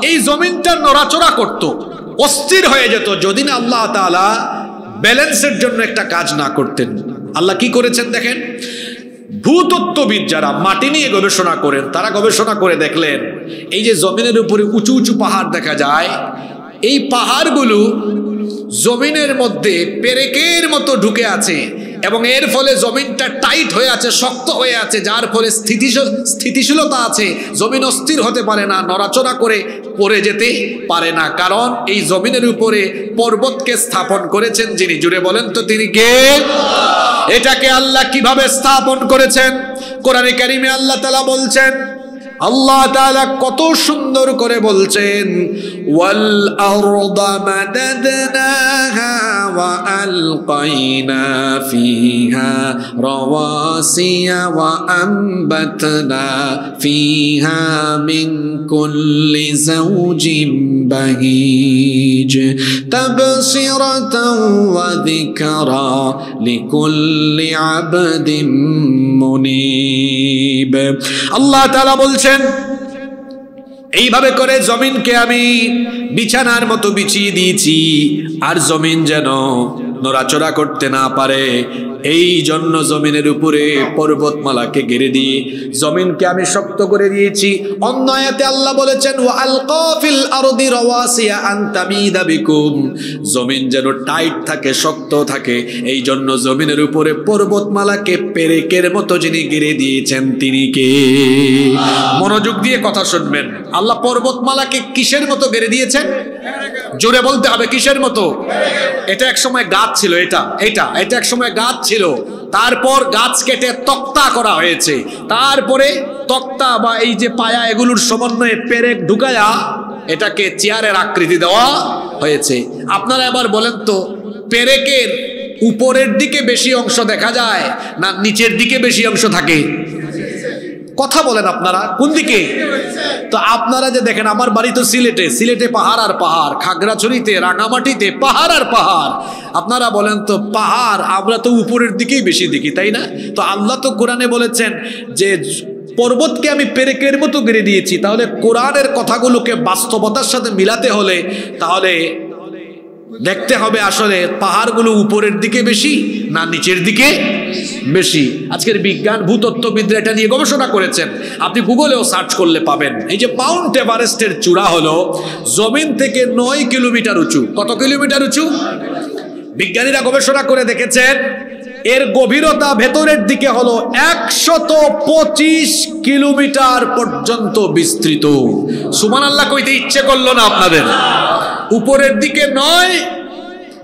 এই জমিনটা নড়াচড়া করত, অস্থির হয়ে যেত যদি না আল্লাহ তাআলা ব্যালেন্সের জন্য একটা কাজ না করতেন। আল্লাহ কি করেছেন দেখেন, ভূতত্ত্ববিদ যারা মাটি নিয়ে গবেষণা করেন তারা গবেষণা করে দেখলেন এই যে জমিনের উপরে উঁচু উঁচু পাহাড় দেখা যায়, এই পাহাড়গুলো জমিনের মধ্যে পেরেকের মতো ঢুকে আছে এবং এর ফলে জমিনটা টাইট হয়ে আছে, শক্ত হয়ে আছে, যার ফলে স্থিতিশীলতা আছে, জমিন অস্থির হতে পারে না, নড়াচড়া করে পড়ে যেতে পারে না, কারণ এই জমিনের উপরে পর্বতকে স্থাপন করেছেন যিনি, জুড়ে বলেন তো তিনি কে? এটাকে আল্লাহ কিভাবে স্থাপন করেছেন? কোরআনে কারিমে আল্লাহ তাআলা বলছেন, আল্লাহ তাআলা কত সুন্দর করে বলছেন, ওয়াল আরদা মাদাদনাহা ওয়া আলকাইনা ফিহা রাওয়াসিয়া ওয়া আমবাতনা ফিহা মিন কুল্লি যাওজিন বাহিজ তাবসিরাতাও ওয়া যিকরা লিকুল্লি আবদিন মুনিব। আল্লাহ তাআলা বলছেন এইভাবে করে জমিনকে আমি বিছানার মতো বিছিয়ে দিয়েছি, আর জমিন যেন নড়াচড়া করতে না পারে, এই জন্য জমিনের উপরে পর্বতমালাকে ঘিরে দিয়ে জমিনকে আমি শক্ত করে দিয়েছি। অন্য আয়াতে আল্লাহ বলেছেন ওয়া আলকা ফিল আরদি রাওয়াসিয়া আন তামিদা বিকুম, জমিন যেন টাইট থাকে, শক্ত থাকে, এই জন্য জমিনের উপরে পর্বতমালাকে পেরেকের মতো যিনি ঘিরে দিয়েছেন তিনি কে? মনোযোগ দিয়ে কথা শুনবেন। আল্লাহ পর্বতমালাকে কিসের মতো ঘিরে দিয়েছেন? জোরে বলতে হবে, কিসের মতো? এটা এক সময় গাছ ছিল, এটা এক সময় গাছ ছিল, তারপর গাছ কেটে তক্তা করা হয়েছে, তারপরে তক্তা বা এই যে পায়া এগুলোর সমন্বয়ে পেরেক ঢুকায়া এটাকে চেয়ারের আকৃতি দেওয়া হয়েছে। আপনারা এবার বলেন তো, পেরেকের উপরের দিকে বেশি অংশ দেখা যায় না নিচের দিকে বেশি অংশ থাকে? কথা বলেন আপনারা, কোন দিকে? তো আপনারা যে দেখেন, আমার বাড়ি তো সিলেটে পাহাড় আর পাহাড়, খাগড়াছড়িতে, রাঙামাটিতে পাহাড় আর পাহাড়। আপনারা বলেন তো, পাহাড় আমরা তো উপরের দিকেই বেশি দেখি, তাই না? তো আল্লাহ তো কোরআনে বলেছেন যে পর্বতকে আমি পেরেকের মতো গেড়ে দিয়েছি। তাহলে কোরআনের কথাগুলোকে বাস্তবতার সাথে মিলাতে হলে তাহলে দেখতে হবে আসলে পাহাড়গুলো উপরের দিকে বেশি না নিচের দিকে বেশি। আজকের বিজ্ঞান ভূতত্ত্ববিদরা এটা নিয়ে গবেষণা করেছেন, আপনি গুগলেও সার্চ করলে পাবেন। এই যে মাউন্ট এভারেস্টের চূড়া হলো জমিন থেকে 9 কিলোমিটার উঁচু। কত কিলোমিটার উঁচু? বিজ্ঞানীরা গবেষণা করে দেখেছেন এর গভীরতা ভেতরের দিকে হলো 125 কিলোমিটার পর্যন্ত বিস্তৃত। সুবহানাল্লাহ কইতে ইচ্ছে করলো না আপনাদের? উপরের দিকে 9,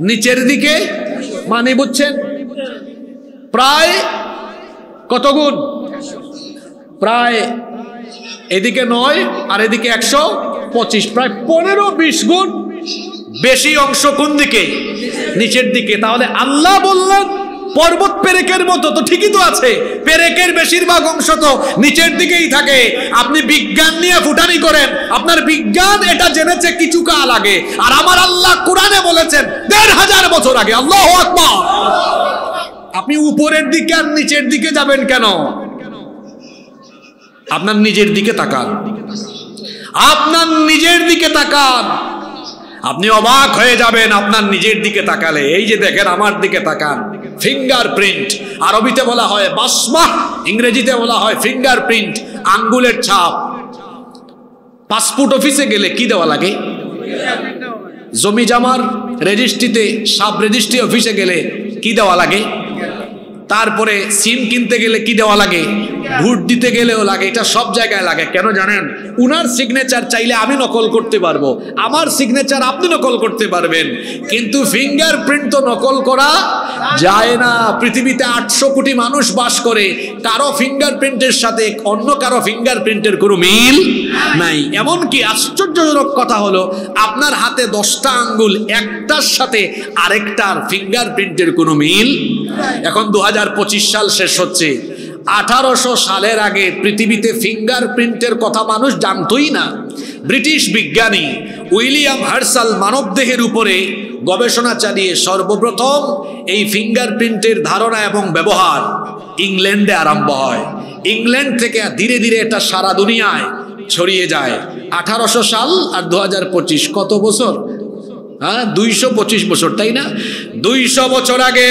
নিচের দিকে, মানে বুঝছেন প্রায় কত গুণ? প্রায় এদিকে 9 আর এদিকে 125, প্রায় 15-20 গুণ বেশি অংশ কোন দিকে? নিচের দিকে। তাহলে আল্লাহ বললেন পর্বত পেরেকের মতো, তো ঠিকই তো আছে, পেরেকের বেশিরভাগ অংশ তো নিচের দিকেই থাকে। আপনি বিজ্ঞান নিয়ে ফুটানি করেন, আপনার বিজ্ঞান এটা জেনেছে কিছু কাল আগে, আর আমার আল্লাহ কোরআনে বলেছেন 1500 বছর আগে। আল্লাহু আকবার। আপনি উপরের দিকে আর নিচের দিকে যাবেন কেন? আপনার নিজের দিকে তাকান, আপনার নিজের দিকে তাকান, আপনি অবাক হয়ে যাবেন আপনার নিজের দিকে তাকালে। এই যে দেখেন, আমার দিকে তাকান, ফিঙ্গারপ্রিন্ট, আরবিতে বলা হয় বাসমা, ইংরেজিতে বলা হয় ফিঙ্গারপ্রিন্ট, আঙ্গুলের ছাপ। পাসপোর্ট অফিসে গেলে কি দেওয়া লাগে? জমি জমার রেজিস্ট্রিতে, সাব রেজিস্ট্রি অফিসে গেলে কি দেওয়া লাগে? তারপরে সিম কিনতে গেলে কি দেওয়া লাগে? ভোট দিতে গেলেও লাগে, এটা সব জায়গায় লাগে। কেন জানেন? উনার সিগনেচার চাইলে আমি নকল করতে পারবো, আমার সিগনেচার আপনি নকল করতে পারবেন, কিন্তু ফিঙ্গারপ্রিন্ট তো নকল করা যায় না। পৃথিবীতে 800 কোটি মানুষ বাস করে, কারো ফিঙ্গারপ্রিন্টের সাথে অন্য কারো ফিঙ্গারপ্রিন্টের কোনো মিল নাই। এমনকি আশ্চর্যজনক কথা হলো, আপনার হাতে 10টা আঙ্গুল, একটার সাথে আরেকটার ফিঙ্গারপ্রিন্টের কোনো মিল। এখন 2025 সাল শেষ হচ্ছে, 1800 সালের আগে পৃথিবীতে ফিঙ্গারপ্রিন্টের কথা মানুষ জানতই না। ব্রিটিশ বিজ্ঞানী উইলিয়াম হার্সাল মানবদেহের উপরে গবেষণা চালিয়ে সর্বপ্রথম এই ফিঙ্গারপ্রিন্টের ধারণা এবং ব্যবহার ইংল্যান্ডে আরম্ভ হয়। ইংল্যান্ড থেকে ধীরে ধীরে এটা সারা দুনিয়ায় ছড়িয়ে যায়। 1800 সাল আর 2025 কত বছর? 225 বছর, তাই না? 200 বছর আগে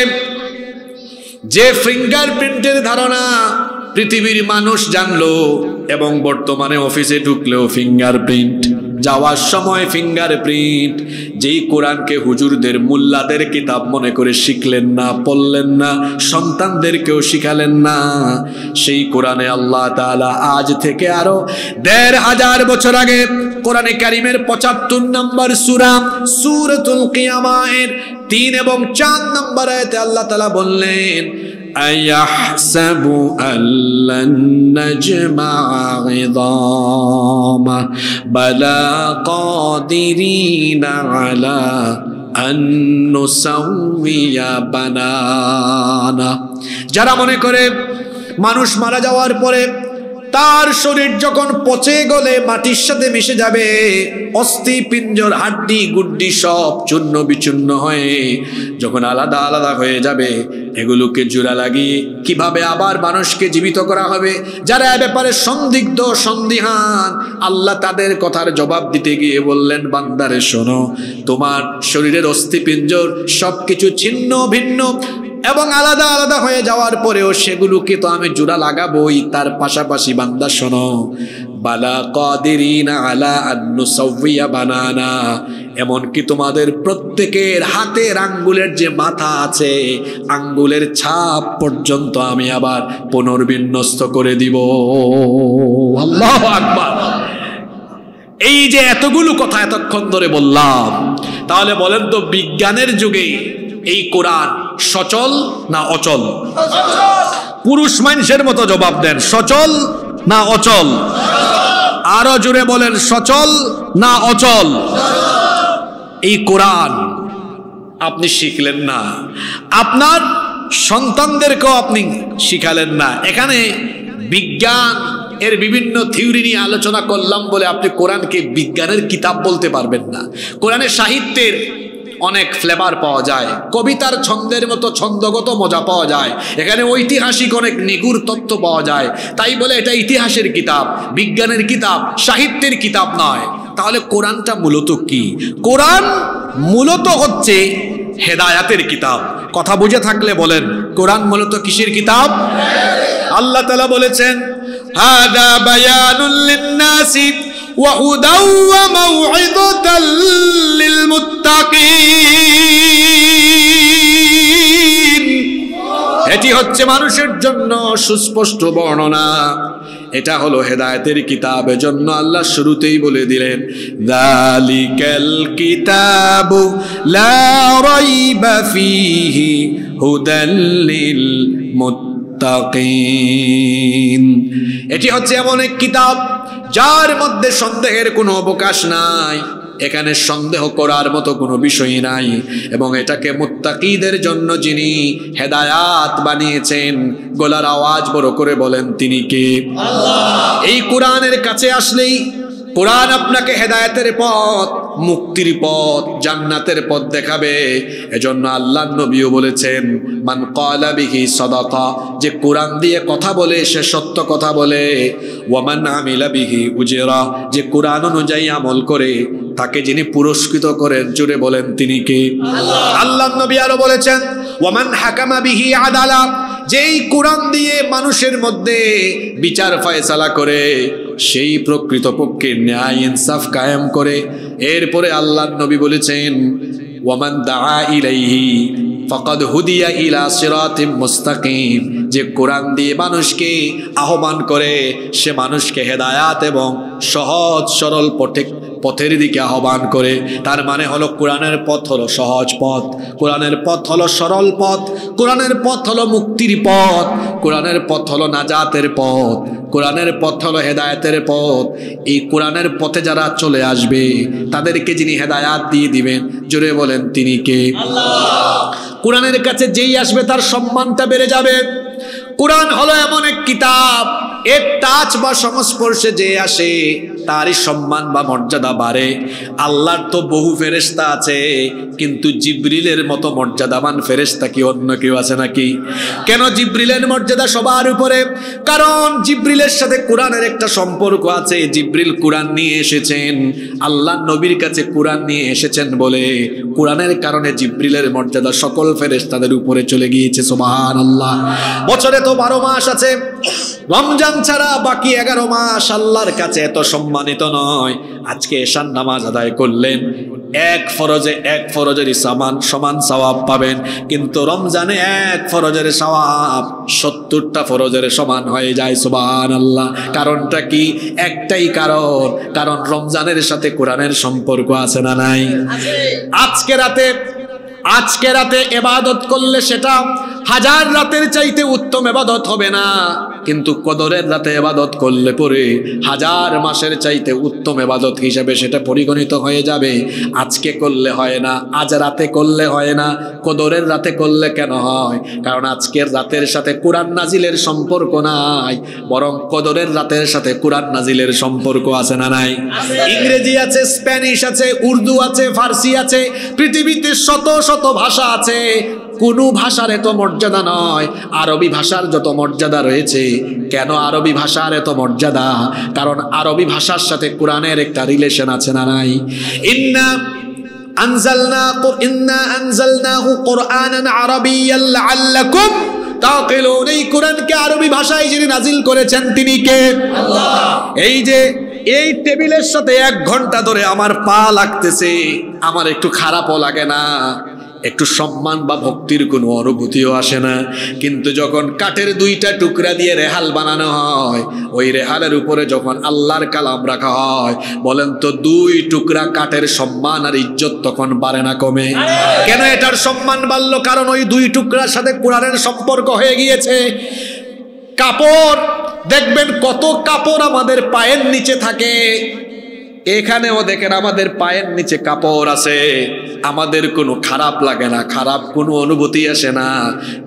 যে ফিঙ্গারপ্রিন্টের ধারণা পৃথিবীর মানুষ জানলো, এবং বর্তমানে অফিসে ঢুকলেও ফিঙ্গারপ্রিন্ট, যাওয়ার সময় ফিঙ্গারপ্রিন্ট। যেই কোরআনকে হুজুরদের মুল্লাদের কিতাব মনে করে শিখলেন না, পড়লেন না, সন্তানদেরকেও শিখালেন না, সেই কোরআনে আল্লাহ তাআলা আজ থেকে আরো 1500 বছর আগে কোরআনে কারিমের 75 নম্বর সূরা সূরাতুল কিয়ামার 3 এবং 4 নম্বর আয়াতে আল্লাহ তাআলা বললেন, আয়াহসাবু আল্লান নাজমা'a 'idama বালা কাদিরিনা আলা আন নুসাউইয়া বানানা। যারা মনে করে মানুষ মারা যাওয়ার পরে তার শরীর যখন পচে গলে মাটির সাথে মিশে যাবে, অস্থি পিঞ্জর হাড্ডি গুড্ডি সব চূর্ণ বিচূর্ণ হয়ে যখন আলাদা আলাদা হয়ে যাবে, এগুলোকে জোড়া লাগিয়ে কিভাবে আবার মানুষকে জীবিত করা হবে, যারা এ ব্যাপারে সন্দিগ্ধ সন্দিহান, আল্লাহ তাদের কথার জবাব দিতে গিয়ে বললেন, বান্দারে শোনো, তোমার শরীরের অস্থি পিঞ্জর সবকিছু ছিন্ন ভিন্ন এবং আলাদা আলাদা হয়ে যাওয়ার পরেও সেগুলোকে তো আমি জোড়া লাগাবোই। তার পাশাপাশি বান্দা শোনো, বালা কাদিরিনা আলা আন নুসাউইয়া বানানা, এমনকি তোমাদের প্রত্যেকের হাতের আঙ্গুলের যে মাথা আছে, আঙ্গুলের ছাপ পর্যন্ত আমি আবার পুনর্বিন্যস্ত করে দিব। আল্লাহু আকবার। এই যে এতগুলো কথা এতক্ষণ ধরে বললাম, তাহলে বলেন তো বিজ্ঞানের যুগে এই কোরআন সচল না অচল? পুরুষ মানুষের মতো জবাব দেন, সচল না অচল? আরো জোরে বলেন, সচল না অচল? এই কোরআন আপনি শিখলেন না, আপনার সন্তানদেরকেও আপনি শিখালেন না। এখানে বিজ্ঞান এর বিভিন্ন থিওরি নিয়ে আলোচনা করলাম বলে আপনি কোরআনকে বিজ্ঞানের কিতাব বলতে পারবেন না। কোরআনের সাহিত্যের অনেক ফ্লেভার পাওয়া যায়, কবিতার ছন্দের মতো ছন্দগত মজা পাওয়া যায়, এখানে ঐতিহাসিক অনেক নিগুড় তথ্য পাওয়া যায়। তাই বলে এটা ইতিহাসের কিতাব, বিজ্ঞানের কিতাব, সাহিত্যের কিতাব নয়। তাহলে কোরআনটা মূলত কি? কোরআন মূলত হচ্ছে হেদায়াতের কিতাব। কথা বুঝে থাকলে বলেন, কোরআন মূলত কিসের কিতাব? আল্লাহ তাআলা বলেছেন, হাদা বায়ানুল লিন্নাসি ওয়া হুদাও ওয়া মাউইযাতাল লিল মুত্তাকিন। এটি হচ্ছে মানুষের জন্য সুস্পষ্ট বর্ণনা, এটা হলো হেদায়েতের কিতাব। এজন্য আল্লাহ শুরুতেই বলে দিলেন, যালিকাল কিতাবু লা রাইবা ফীহি হুদাল লিল মুত্তাকিন। এটি হচ্ছে এমন এক কিতাব যার মধ্যে সন্দেহের কোনো অবকাশ নাই, এখানে সন্দেহ করার মতো কোনো বিষয় নাই, এবং এটাকে মুত্তাকিদের জন্য যিনি হেদায়াত বানিয়েছেন, গলার আওয়াজ বড় করে বলেন, তিনি কে? আল্লাহ। এই কোরআনের কাছে আসলেই কোরআন আপনাকে হেদায়েতের পথ, মুক্তির পথ, জান্নাতের পথ দেখাবে। এজন্য আল্লাহর নবীও বলেছেন, মান ক্বালা বিহি সাদাকা, যে কোরআন দিয়ে কথা বলে সে সত্য কথা বলে, ওয়া মান আমিলা বিহি উজরা, যে কোরআন অনুযায়ী আমল করে তাকে যিনি পুরস্কৃত করেন, জুড়ে বলেন, তিনি কে? আল্লাহ। আল্লাহর নবী আরো বলেছেন, ওয়া মান হাকামা বিহি আদালা, যেই কোরআন দিয়ে মানুষের মধ্যে বিচার ফয়সালা করে, সেই প্রকৃতপক্ষে ন্যায় ইনসাফ কায়েম করে। এরপরে আল্লাহর নবী বলেছেন, ওয়ামান দাআ ইলাইহি ফাকাদ হুদিয়া ইলা সিরাতিম মুস্তাকিম, যে কোরআন দিয়ে মানুষকে আহ্বান করে সে মানুষকে হেদায়াত এবং সহজ সরল পথের দিকে আহ্বান করে। তার মানে হলো কোরআনের পথ হলো সহজ পথ, কোরআনের পথ হলো সরল পথ, কোরআনের পথ হলো মুক্তির পথ, কোরআনের পথ হলো নাজাতের পথ, কোরআনের পথ হলো হেদায়েতের পথ। এই কোরআনের পথে যারা চলে আসবে তাদেরকে যিনি হেদায়াত দিয়ে দিবেন, জোরে বলেন তিনি কে? আল্লাহ। কোরআনের কাছে যেই আসবে তার সম্মানটা বেড়ে যাবে। কোরআন হলো এমন এক কিতাব, এর টাচ বা সংস্পর্শে যে আসে তারই সম্মান বা মর্যাদা বাড়ে। আল্লাহর তো বহু ফেরেশতা আছে, কিন্তু জিবরিলের মতো মর্যাদাবান ফেরেশতা কি অন্য কেউ আছে নাকি? কেন জিবরিলের মর্যাদা সবার উপরে? কারণ জিবরিলের সাথে কোরআনের একটা সম্পর্ক আছে। জিবরিল কোরআন নিয়ে এসেছেন, আল্লাহ নবীর কাছে কোরআন নিয়ে এসেছেন বলে কোরআনের কারণে জিবরিলের মর্যাদা সকল ফেরেশতাদের উপরে চলে গিয়েছে। সুবহানাল্লাহ। বছরে তো 12 মাস আছে, রমজান ছাড়া বাকি 11 মাস আল্লাহর কাছে এত সম্মানিত নয়। আজকে এশার নামাজ আদায় করলেন, এক ফরজের সমান সওয়াব পাবেন, কিন্তু রমজানে এক ফরজের সওয়াব 70টা ফরজের সমান হয়ে যায়। সুবহানাল্লাহ। কারণটা কি? একটাই কারণ রমজানের সাথে কোরআনের সম্পর্ক আছে না নাই? আজকে রাতে ইবাদত করলে সেটা 1000 রাতের চাইতে উত্তম ইবাদত হবে না, কিন্তু কদরের রাতে ইবাদত করলে পরে 1000 মাসের চাইতে উত্তম ইবাদত হিসেবে সেটা পরিগণিত হয়ে যাবে। আজকে করলে হয় না, আজ রাতে করলে হয় না, কদরের রাতে করলে কেন হয়? কারণ আজকের রাতের সাথে কোরআন নাজিলের সম্পর্ক নাই, বরং কদরের রাতের সাথে কোরআন নাজিলের সম্পর্ক আছে না নাই? ইংরেজি আছে, স্প্যানিশ আছে, উর্দু আছে, ফার্সি আছে, পৃথিবীতে শত শত ভাষা আছে, কোন ভাষার এত মর্যাদা নয় আরবি ভাষার যত মর্যাদা রয়েছে। কেন আরবি ভাষার এত মর্যাদা? কারণ আরবি ভাষার সাথে কোরআনের একটা রিলেশন আছে না নাই? ইন্না আনজালনাহু কুরআনান আরাবিয়্যান লাআল্লাকুম তাকিলুন। এই কোরআনকে আরবি ভাষায় যিনি নাজিল করেছেন তিনি কে? আল্লাহ। এই যে এই টেবিলের সাথে 1 ঘন্টা ধরে আমার পা লাগতেছে, আমার একটু খারাপও লাগে না, একটু সম্মান বা ভক্তির কোনো অনুভূতিও আসে না। কিন্তু যখন কাঠের 2টা টুকরা দিয়ে রেহাল বানানো হয়, ওই রেহালের উপরে যখন আল্লাহর কালাম রাখা হয়, বলেন তো 2 টুকরা কাঠের সম্মান আর ইজ্জত তখন বাড়ে না কমে? কেন এটার সম্মান বাড়লো? কারণ ওই 2 টুকরার সাথে কোরআনের সম্পর্ক হয়ে গিয়েছে। কাপড় দেখবেন, কত কাপড় আমাদের পায়ের নিচে থাকে, এখানেও দেখেন আমাদের পায়ের নিচে কাপড় আছে, আমাদের কোনো খারাপ লাগে না, খারাপ কোনো অনুভূতি আসে না।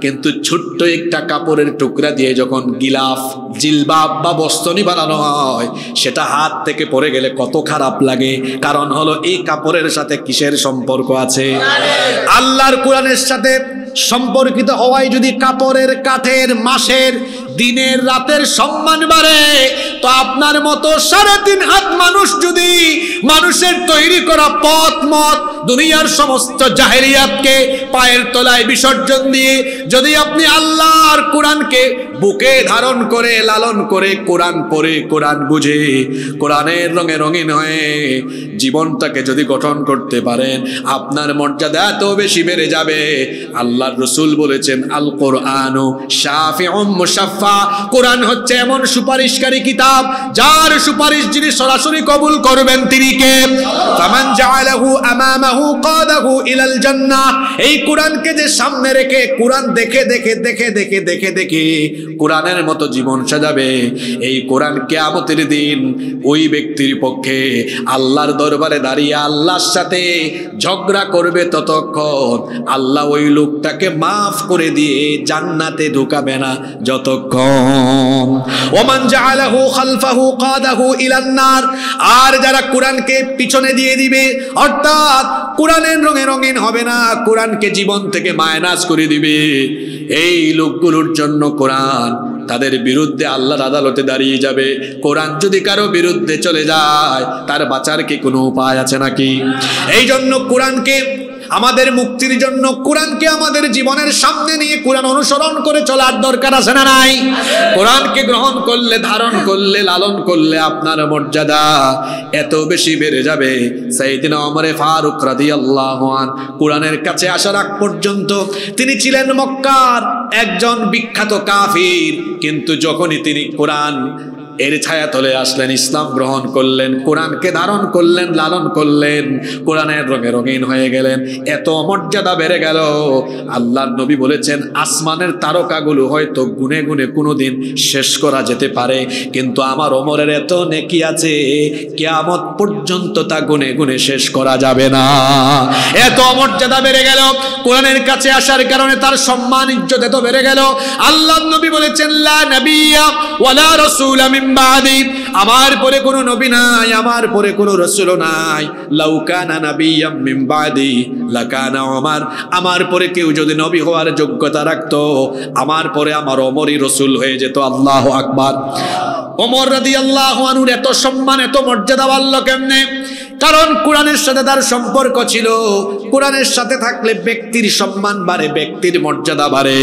কিন্তু ছোট্ট একটা কাপড়ের টুকরা দিয়ে যখন গিলাফ, জিলবাব বা বস্তনি বানানো হয়, সেটা হাত থেকে পড়ে গেলে কত খারাপ লাগে। কারণ হলো এই কাপড়ের সাথে কিসের সম্পর্ক আছে? আল্লাহর কোরআনের সাথে সম্পর্কিত হওয়ায় যদি কাপড়ের, কাঠের, মাসের, দিনের, রাতের সম্মান বাড়ে, তো আপনার মতো 3.5 হাত মানুষ যদি মানুষের তৈরি করা পথ মত দুনিয়ার সমস্ত জাহেলিয়াতকে পায়ের তলায় বিসর্জন দিয়ে যদি আপনি আল্লাহর কোরআনকে বুকে ধারণ করে, লালন করে, কোরআন পড়ে, কোরআন বুঝে, কোরআনের রঙে রঙিন হয়ে জীবনটাকে যদি গঠন করতে পারেন, আপনার মর্যাদা এত বেশি বেড়ে যাবে। আল্লাহর রাসূল বলেছেন, আল কোরআনু শাফিউম মুশাফফা। কোরআন হচ্ছে এমন সুপারিশকারী কিতাব, যার সুপারিশ যিনি সরাসরি কবুল করবেন তিনি কে? ফামান জাআলাহু আমামাহু কাদাহু ইলাল জান্নাহ। এই কোরআনকে যে সামনে রেখে কোরআন দেখে দেখে দেখে দেখে দেখে দেখে কোরআনের মতো জীবন সাজাবে, এই কোরআন কিয়ামতের দিন ওই ব্যক্তির পক্ষে আল্লাহর দরবারে দাঁড়িয়ে আল্লাহর সাথে ঝগড়া করবে ততক্ষণ আল্লাহ ওই লোকটাকে মাফ করে দিয়ে জান্নাতে ঢুকাবে না যতক্ষণ। ওমান জাআলাহু খালফাহু কাদাহু ইলান নার। আর যারা কোরআনকে পিছনে দিয়ে দিবে, অর্থাৎ কোরআনের রঙে রঙিন হবে না, কোরআনকে জীবন থেকে মাইনাস করে দিবে, এই লোকগুলোর জন্য কোরআন তাদের বিরুদ্ধে আল্লাহর আদালতে দাঁড়িয়ে যাবে। কোরআন যদি কারো বিরুদ্ধে চলে যায়, তার বাঁচার কি কোনো উপায় আছে নাকি? এই জন্য কোরআনকে আমাদের মুক্তির জন্য কোরআনকে আমাদের জীবনের সামনে নিয়ে কোরআন অনুসরণ করে চলার দরকার আছে না নাই? কোরআনকে গ্রহণ করলে, ধারণ করলে, লালন করলে আপনার মর্যাদা এত বেশি বেড়ে যাবে। সাইয়েদনা ওমর ফারুক রাদিয়াল্লাহু আনহু কোরআনের কাছে আসার আগ পর্যন্ত তিনি ছিলেন মক্কার একজন বিখ্যাত কাফির, কিন্তু যখনই তিনি কোরআন এর ছায়া তলে আসলেন, ইসলাম গ্রহণ করলেন, কোরআনকে ধারণ করলেন, লালন করলেন, কোরআনের রঙে রঙিন হয়ে গেলেন, এত মর্যাদা বেড়ে গেল। আল্লাহর নবী বলেছেন আসমানের তারকাগুলো হয়তো গুনে গুনে কোনোদিন শেষ করা যেতে পারে, কিন্তু আমার ওমরের এত নেকি আছে কিয়ামত পর্যন্ত তা গুনে গুনে শেষ করা যাবে না। এত মর্যাদা বেড়ে গেল কোরআনের কাছে আসার কারণে, তার সম্মান ইজ্জত এত বেড়ে গেল। আল্লাহর নবী বলেছেন লা নাবিয়্যা ওয়ালা রাসূলা মিন বাদি, আমার পরে কোনো নবী নাই, আমার পরে কোনো রাসূল নাই। লাউ কানা নাবিয়্যাম মিন বাদি লাকানা ওমর, আমার পরে কেউ যদি নবী হওয়ার যোগ্যতা রাখতো, আমার পরে আমার ওমরই রাসূল হয়ে যেত। আল্লাহু আকবার। ওমর রাদিয়াল্লাহু আনহুর এত সম্মান, এত মর্যাদা বাড়ল কেমনে? কারণ কোরআনের সাথে তার সম্পর্ক ছিল। কোরআনের সাথে থাকলে ব্যক্তির সম্মান বাড়ে, ব্যক্তির মর্যাদা বাড়ে।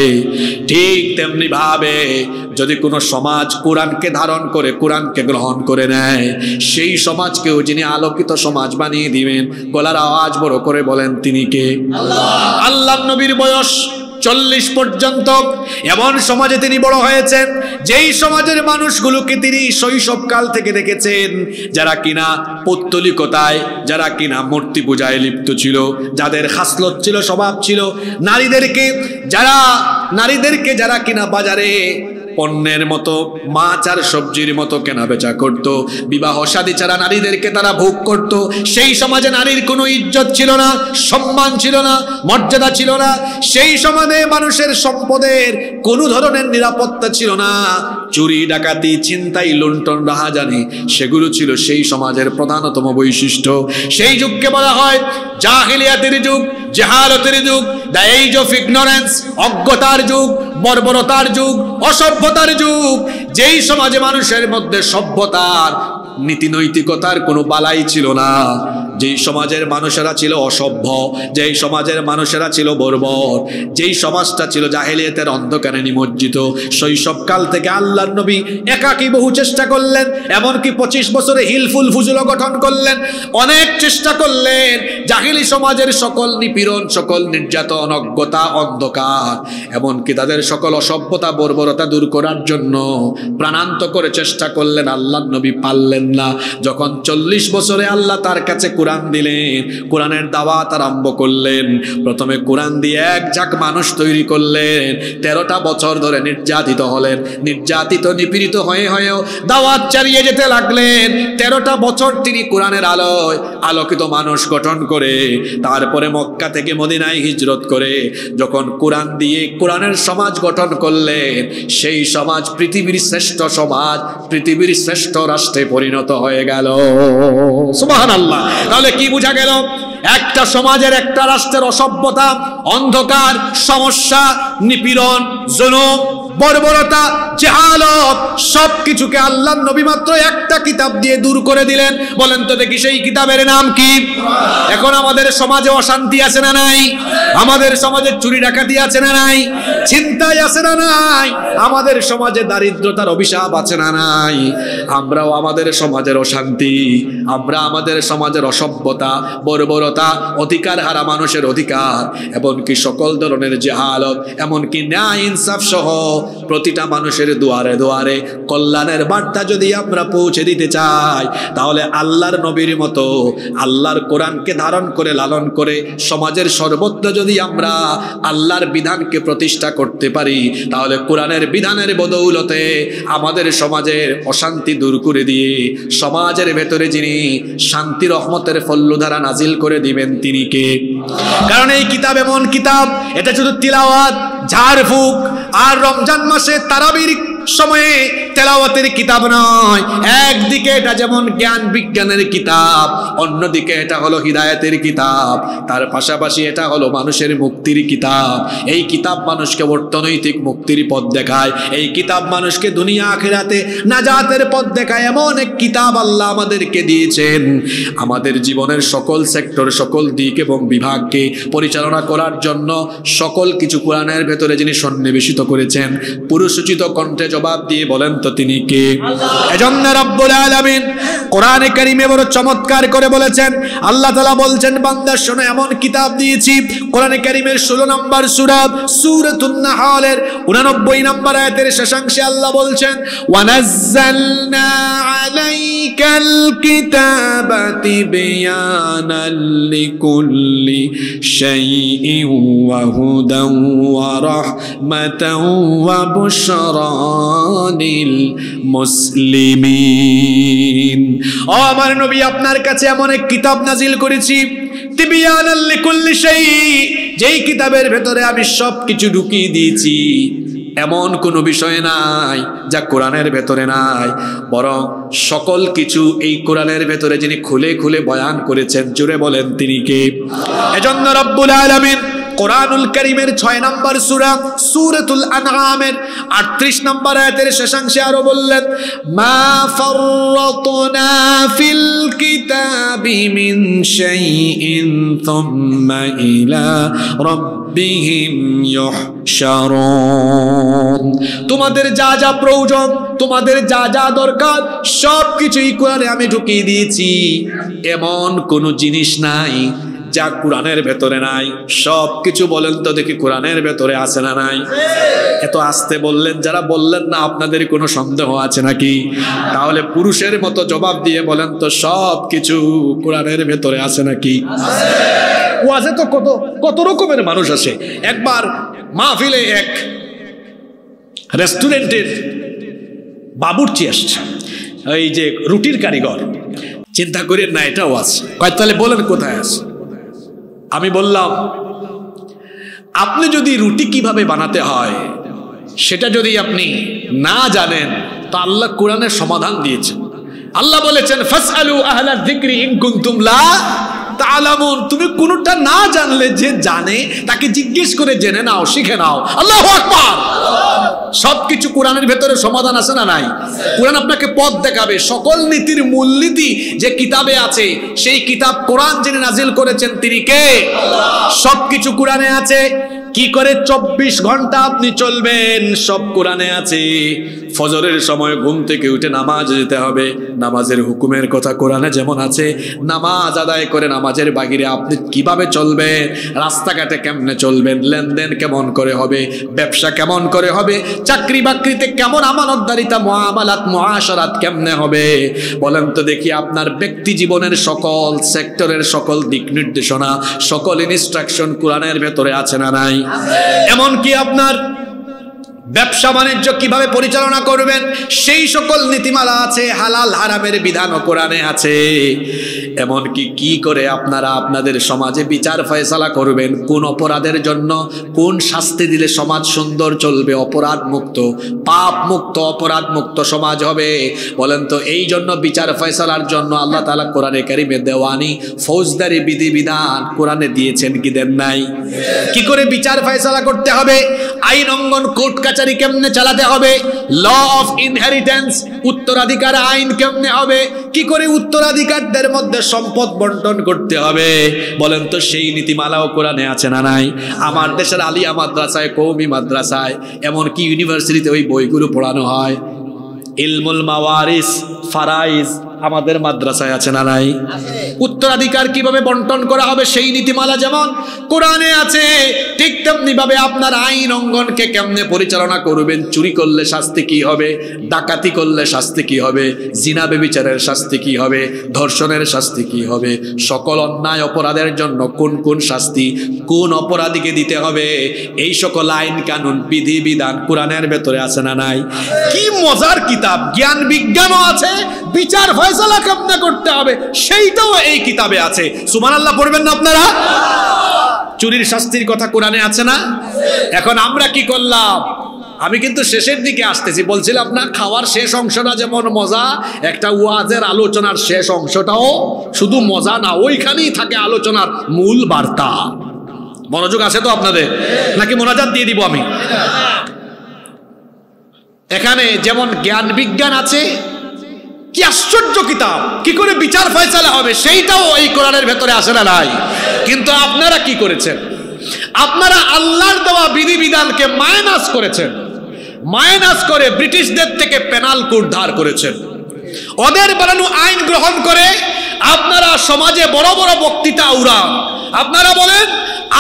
ঠিক তেমনি ভাবে যদি কোনো সমাজ কোরআনকে ধারণ করে, কোরআনকে গ্রহণ করে নেয়, সেই সমাজকেও যিনি আলোকিত সমাজ বানিয়ে দিবেন, গলার আওয়াজ বড় করে বলেন তিনি কে? আল্লাহ। আল্লাহর নবীর বয়স 40 পর্যন্ত এমন সমাজে তিনি বড় হয়েছেন, যেই সমাজের মানুষগুলোকে তিনি শৈশবকাল থেকে দেখেছেন, যারা কিনা পৌত্তলিকতায়, যারা কিনা মূর্তি পূজায় লিপ্ত ছিল, যাদের খাসলত ছিল, স্বভাব ছিল, নারীদেরকে যারা কিনা বাজারে পণ্যের মতো, মাছ আর সবজির মতো কেনা বেচা করত, বিবাহ শাদী ছাড়া নারীদেরকে তারা ভোগ করত। সেই সমাজে নারীর কোনো ইজ্জত ছিল না, সম্মান ছিল না, মর্যাদা ছিল না। সেই সমাজে মানুষের সম্পদের কোনো ধরনের নিরাপত্তা ছিল না। চুরি, ডাকাতি, ছিনতাই, লুণ্ঠন, রাহাজানি, সেগুলো ছিল সেই সমাজের প্রধানতম বৈশিষ্ট্য। সেই যুগকে বলা হয় জাহিলিয়াতের যুগ, জাহালতের যুগ, দ্য এজ অফ ইগনোরেন্স, অজ্ঞতার যুগ, বর্বরতার যুগ, অসভ্যতার যুগ। যেই সমাজে মানুষের মধ্যে সভ্যতার, নীতি নৈতিকতার কোনো বালাই ছিল না, যেই সমাজের মানুষেরা ছিল অসভ্য, যেই সমাজের মানুষেরা ছিল বর্বর, যেই সমাজটা ছিল জাহেলিয়াতের অন্ধকারে নিমজ্জিত, শৈশবকাল থেকে আল্লাহর নবী একাকী বহু চেষ্টা করলেন, এমনকি 25 বছরে হিলফুল ফুজুল গঠন করলেন, অনেক চেষ্টা করলেন জাহেলি সমাজের সকল নিপীড়ন, সকল নির্যাতন, অজ্ঞতা, অন্ধকার, এমনকি তাদের সকল অসভ্যতা, বর্বরতা দূর করার জন্য প্রাণান্ত করে চেষ্টা করলেন। আল্লাহর নবী পারলেন না। যখন 40 বছরে আল্লাহ তার কাছে কোরআন দিলেন, কোরআনের দাওয়াত আরম্ভ করলেন। প্রথমে কোরআন দিয়ে এক ঝাঁক মানুষ তৈরি করলেন। 13টা বছর ধরে নির্যাতিত হলেন, নির্যাতিত নিপীড়িত হয়েও দাওয়াত চালিয়ে যেতে লাগলেন। 13টা বছর তিনি কোরআনের আলোয় আলোকিত মানুষ গঠন করে, তারপরে মক্কা থেকে মদিনায় হিজরত করে যখন কোরআন দিয়ে কোরআনের সমাজ গঠন করলেন, সেই সমাজ পৃথিবীর শ্রেষ্ঠ সমাজ, পৃথিবীর শ্রেষ্ঠ রাষ্ট্রে পরিণত হয়ে গেল। সুবহানাল্লাহ। তাহলে কি বোঝা গেল? একটা সমাজের, একটা রাষ্ট্রের অসভ্যতা, অন্ধকার, সমস্যা, নিপীড়ন, জুলুম, বর্বরতা, জাহালত সবকিছুকে আল্লাহর নবী মাত্র একটা কিতাব দিয়ে দূর করে দিলেন। বলেন তো দেখি সেই কিতাবের নাম কি? এখন আমাদের সমাজে অশান্তি আছে না নাই? আমাদের সমাজে চুরি ডাকাতি আছে না নাই? ছিনতাই আছে না নাই? আমাদের সমাজে দারিদ্রতার অভিশাপ আছে না নাই? আমরাও আমাদের সমাজের অশান্তি, আমরা আমাদের সমাজের অসভ্যতা, বর্বরতা, অধিকার হারা মানুষের অধিকার, এমনকি সকল ধরনের জাহালত, এমনকি ন্যায় ইনসাফ সহ প্রতিটা মানুষের দুয়ারে দুয়ারে কল্যাণের বার্তা যদি আমরা পৌঁছে দিতে চাই, তাহলে আল্লাহর নবীর মতো আল্লাহর কোরআনকে ধারণ করে, লালন করে সমাজের সর্বত্র যদি আমরা আল্লাহর বিধানকে প্রতিষ্ঠা করতে পারি, তাহলে কোরআনের বিধানের বদৌলতে আমাদের সমাজের অশান্তি দূর করে দিয়ে সমাজের ভেতরে যিনি শান্তি রহমতের ফল্লুধারা নাজিল করে দিবেন তিনি কে? কারণ এই কিতাব এমন কিতাব, এটা শুধু তিলাওয়াত, ঝাড়ফুঁক আর রমজান মাসে তারাবির সময়ে তেলাওয়াতের কিতাব নয়, একদিকে এটা যেমন জ্ঞান বিজ্ঞানের কিতাব, অন্যদিকে এটা হলো হিদায়াতের কিতাব, তার পাশাপাশি এটা হলো মানুষের মুক্তির কিতাব। এই কিতাব মানুষকে অর্থনৈতিক মুক্তির পথ দেখায়, এই কিতাব মানুষকে দুনিয়া আখিরাতে নাজাতের পথ দেখায়। এমন এক কিতাব আল্লাহ আমাদেরকে দিয়েছেন আমাদের জীবনের সকল সেক্টর, সকল দিক এবং বিভাগকে পরিচালনা করার জন্য। সকল কিছু কোরআনের ভেতরে যিনি সন্নিবেশিত করেছেন, পুরুষোচিত কণ্ঠে জবাব দিয়ে বলেন তো তিনি কে? এজন্য রব্বুল আলামিন কোরআনে কারীমে বড় চমৎকার করে বলেছেন। আল্লাহ তাআলা বলছেন, বান্দা শোনো, এমন কিতাব দিয়েছি। কোরআনে কারীমের 16 নম্বর সূরা সূরাতুন নাহলের 89 নম্বর আয়াতের শেষাংশে আল্লাহ বলছেন, ওয়ানাজ্জালনা আলাইকাল কিতাবা তিবয়ানাল লিকুল্লি শাইইন ওয়া হুদান ওয়া রাহমাতান ওয়া বুশরা লিল মুসলিমিন। ও আমার নবী, আপনার কাছে এমন এক কিতাব নাজিল করেছি, তিবয়ানাল লিকুল্লি শাই, যেই কিতাবের ভেতরে আমি সব কিছু ঢুকিয়ে দিয়েছি। এমন কোনো বিষয় নাই যা কোরআনের ভেতরে নাই, বরং সকল কিছু এই কোরআনের ভেতরে যিনি খুলে খুলে বয়ান করেছেন, জুড়ে বলেন তিনি কে? এজন্য রব্বুল আলামিন কোরআনুল কারীমের 6 নম্বর সূরা সূরাতুল আনআমের 38 নম্বর আয়াতের শেষাংশে আরো বললেন, মা ফাররাতনা ফিল কিতাবি মিন শাইইন থুম্মা ইলা রাব্বিহিম ইউহশারুন। তোমাদের যা যা প্রয়োজন, তোমাদের যা যা দরকার, সব কিছুই কোরআনে আমি ঢুকিয়ে দিয়েছি। এমন কোনো জিনিস নাই যা কোরআনের ভেতরে নাই। সব কিছু বলেন তো দেখি কোরআনের ভেতরে আছে না নাই? এত আস্তে বললেন, যারা বললেন না আপনাদের কোনো সন্দেহ আছে নাকি? তাহলে পুরুষের মতো জবাব দিয়ে বলেন তো সব কিছু কোরআনের ভেতরে আছে নাকি? ওয়াজে তো কত কত রকমের মানুষ আসে। একবার মাহফিলে এক রেস্টুরেন্টের বাবুর্চি আসছে, এই যে রুটির কারিগর। চিন্তা করেন না এটাও আছে। কয় তাহলে বলেন কোথায় আছে? আমি বললাম, আপনি যদি রুটি কিভাবে বানাতে হয় সেটা যদি আপনি না জানেন, তো আল্লাহ কোরআনের সমাধান দিয়েছেন। আল্লাহ বলেছেন, ফাসআলু আহলা যিকরি ইন কুনতুম লা তাআলামুন। তুমি কোনটা না জানলে যে জানে তাকে জিজ্ঞেস করে জেনে নাও, শিখে নাও। আল্লাহু আকবার। সবকিছু কোরআনের ভেতরে সমাধান আছে না নাই? কোরআন আপনাকে পথ দেখাবে। সকল নীতির মূলনীতি যে কিতাবে আছে, সেই কিতাব কোরআন যিনি নাজিল করেছেন তিনি কে? সবকিছু কোরআনে আছে। কি করে 24 ঘন্টা আপনি চলবেন সব কোরআনে আছে। ফজরের সময় ঘুম থেকে উঠে নামাজ যেতে হবে, নামাজের হুকুমের কথা কোরআনে যেমন আছে। নামাজ আদায় করে নামাজের বাহিরে আপনি কিভাবে চলবেন, রাস্তাঘাটে কেমনে চলবেন, লেনদেন কেমন করে হবে, ব্যবসা কেমন করে হবে, চাকরি বাকরিতে কেমন আমানতদারিতা, মুআমালাত মুআশারাত কেমনে হবে, বলেন তো দেখি। আপনার ব্যক্তি জীবনের সকল সেক্টরের সকল দিক নির্দেশনা, সকল ইনস্ট্রাকশন কোরআনের ভেতরে আছে না নাই? এমনকি আপনার ব্যবসা বাণিজ্য কিভাবে পরিচালনা করবেন সেই সকল নীতিমালা আছে। হালাল হারামের বিধানও কোরআনে আছে। এমনকি কি করে আপনারা আপনাদের সমাজে বিচার ফয়সালা করবেন, কোন অপরাধের জন্য কোন শাস্তি দিলে সমাজ সুন্দর চলবে, অপরাধ মুক্ত, পাপ মুক্ত, অপরাধ মুক্ত সমাজ হবে। বলেন তো এই জন্য বিচার ফয়সালার জন্য আল্লাহ তাআলা কোরআনে কারীমে দেওয়ানি ফৌজদারি বিধিবিধান কোরআনে দিয়েছেন কি দেন নাই? কি করে বিচার ফয়সালা করতে হবে, আইন অঙ্গন, কোর্ট কাচারি কেমনে চালাতে হবে, ল অফ ইনহেরিটেন্স, উত্তরাধিকার আইন কেমনে হবে, কি করে উত্তরাধিকারদের মধ্যে সম্পদ বন্টন করতে হবে, বলেন তো সেই নীতিমালাও কোরআনে আছে না নাই? আমার দেশের আলিয়া মাদ্রাসায়, কওমি মাদ্রাসায়, এমনকি ইউনিভার্সিটিতে ওই বইগুলো পড়ানো হয়। ইলমুল মাওয়ারিস, ফারাইজ আমাদের মাদ্রাসায় আছে না নাই? উত্তরাধিকার কিভাবে বন্টন করা হবে সেই নীতিমালা যেমন কোরআনে আছে, ঠিক তেমনি ভাবে আপনার আইন অঙ্গনকে কেমনে পরিচালনা করবেন, চুরি করলে শাস্তি কি হবে, ডাকাতি করলে শাস্তি কি হবে, জিনা ব্যভিচারের শাস্তি কি হবে, ধর্ষণের শাস্তি কি হবে, সকল অন্যায় অপরাধের জন্য কোন কোন শাস্তি কোন অপরাধীকে দিতে হবে, এই সকল আইন কানুন বিধি বিধান কোরআনের ভেতরে আছে না নাই? কি মজার কিতাব! জ্ঞান বিজ্ঞানও আছে, বিচার ফয়সালা কেমনে করতে হবে সেইটাও এই কিতাবে আছে। সুবহানাল্লাহ পড়বেন না আপনারা? চুরির শাস্তির কথা কোরআনে আছে না? এখন আমরা কি করলাম? আমি কিন্তু শেষের দিকে আসতেছি, বলছিলাম না খাওয়ার শেষ অংশটা যেমন মজা, একটা ওয়াজের আলোচনার শেষ অংশটাও শুধু মজা না, ওইখানেই থাকে আলোচনার মূল বার্তা। মনোযোগ আছে তো আপনাদের, নাকি মোনাজাত দিয়ে দিব আমি? এখানে যেমন জ্ঞান বিজ্ঞান আছে, কি আশ্চর্য কিতাব, কি করে বিচার ফয়সালা হবে সেইটাও এই কোরআনের ভেতরে আসে না নাই। কিন্তু আপনারা কি করেছেন? আপনারা আল্লাহর দেওয়া বিধিবিধানকে মাইনাস করেছেন, মাইনাস করে ব্রিটিশদের থেকে পেনাল কোড ধার করেছেন, ওদের বানানো আইন গ্রহণ করে আপনারা সমাজে বড় বড় বক্তৃতা উড়ান। আপনারা বলেন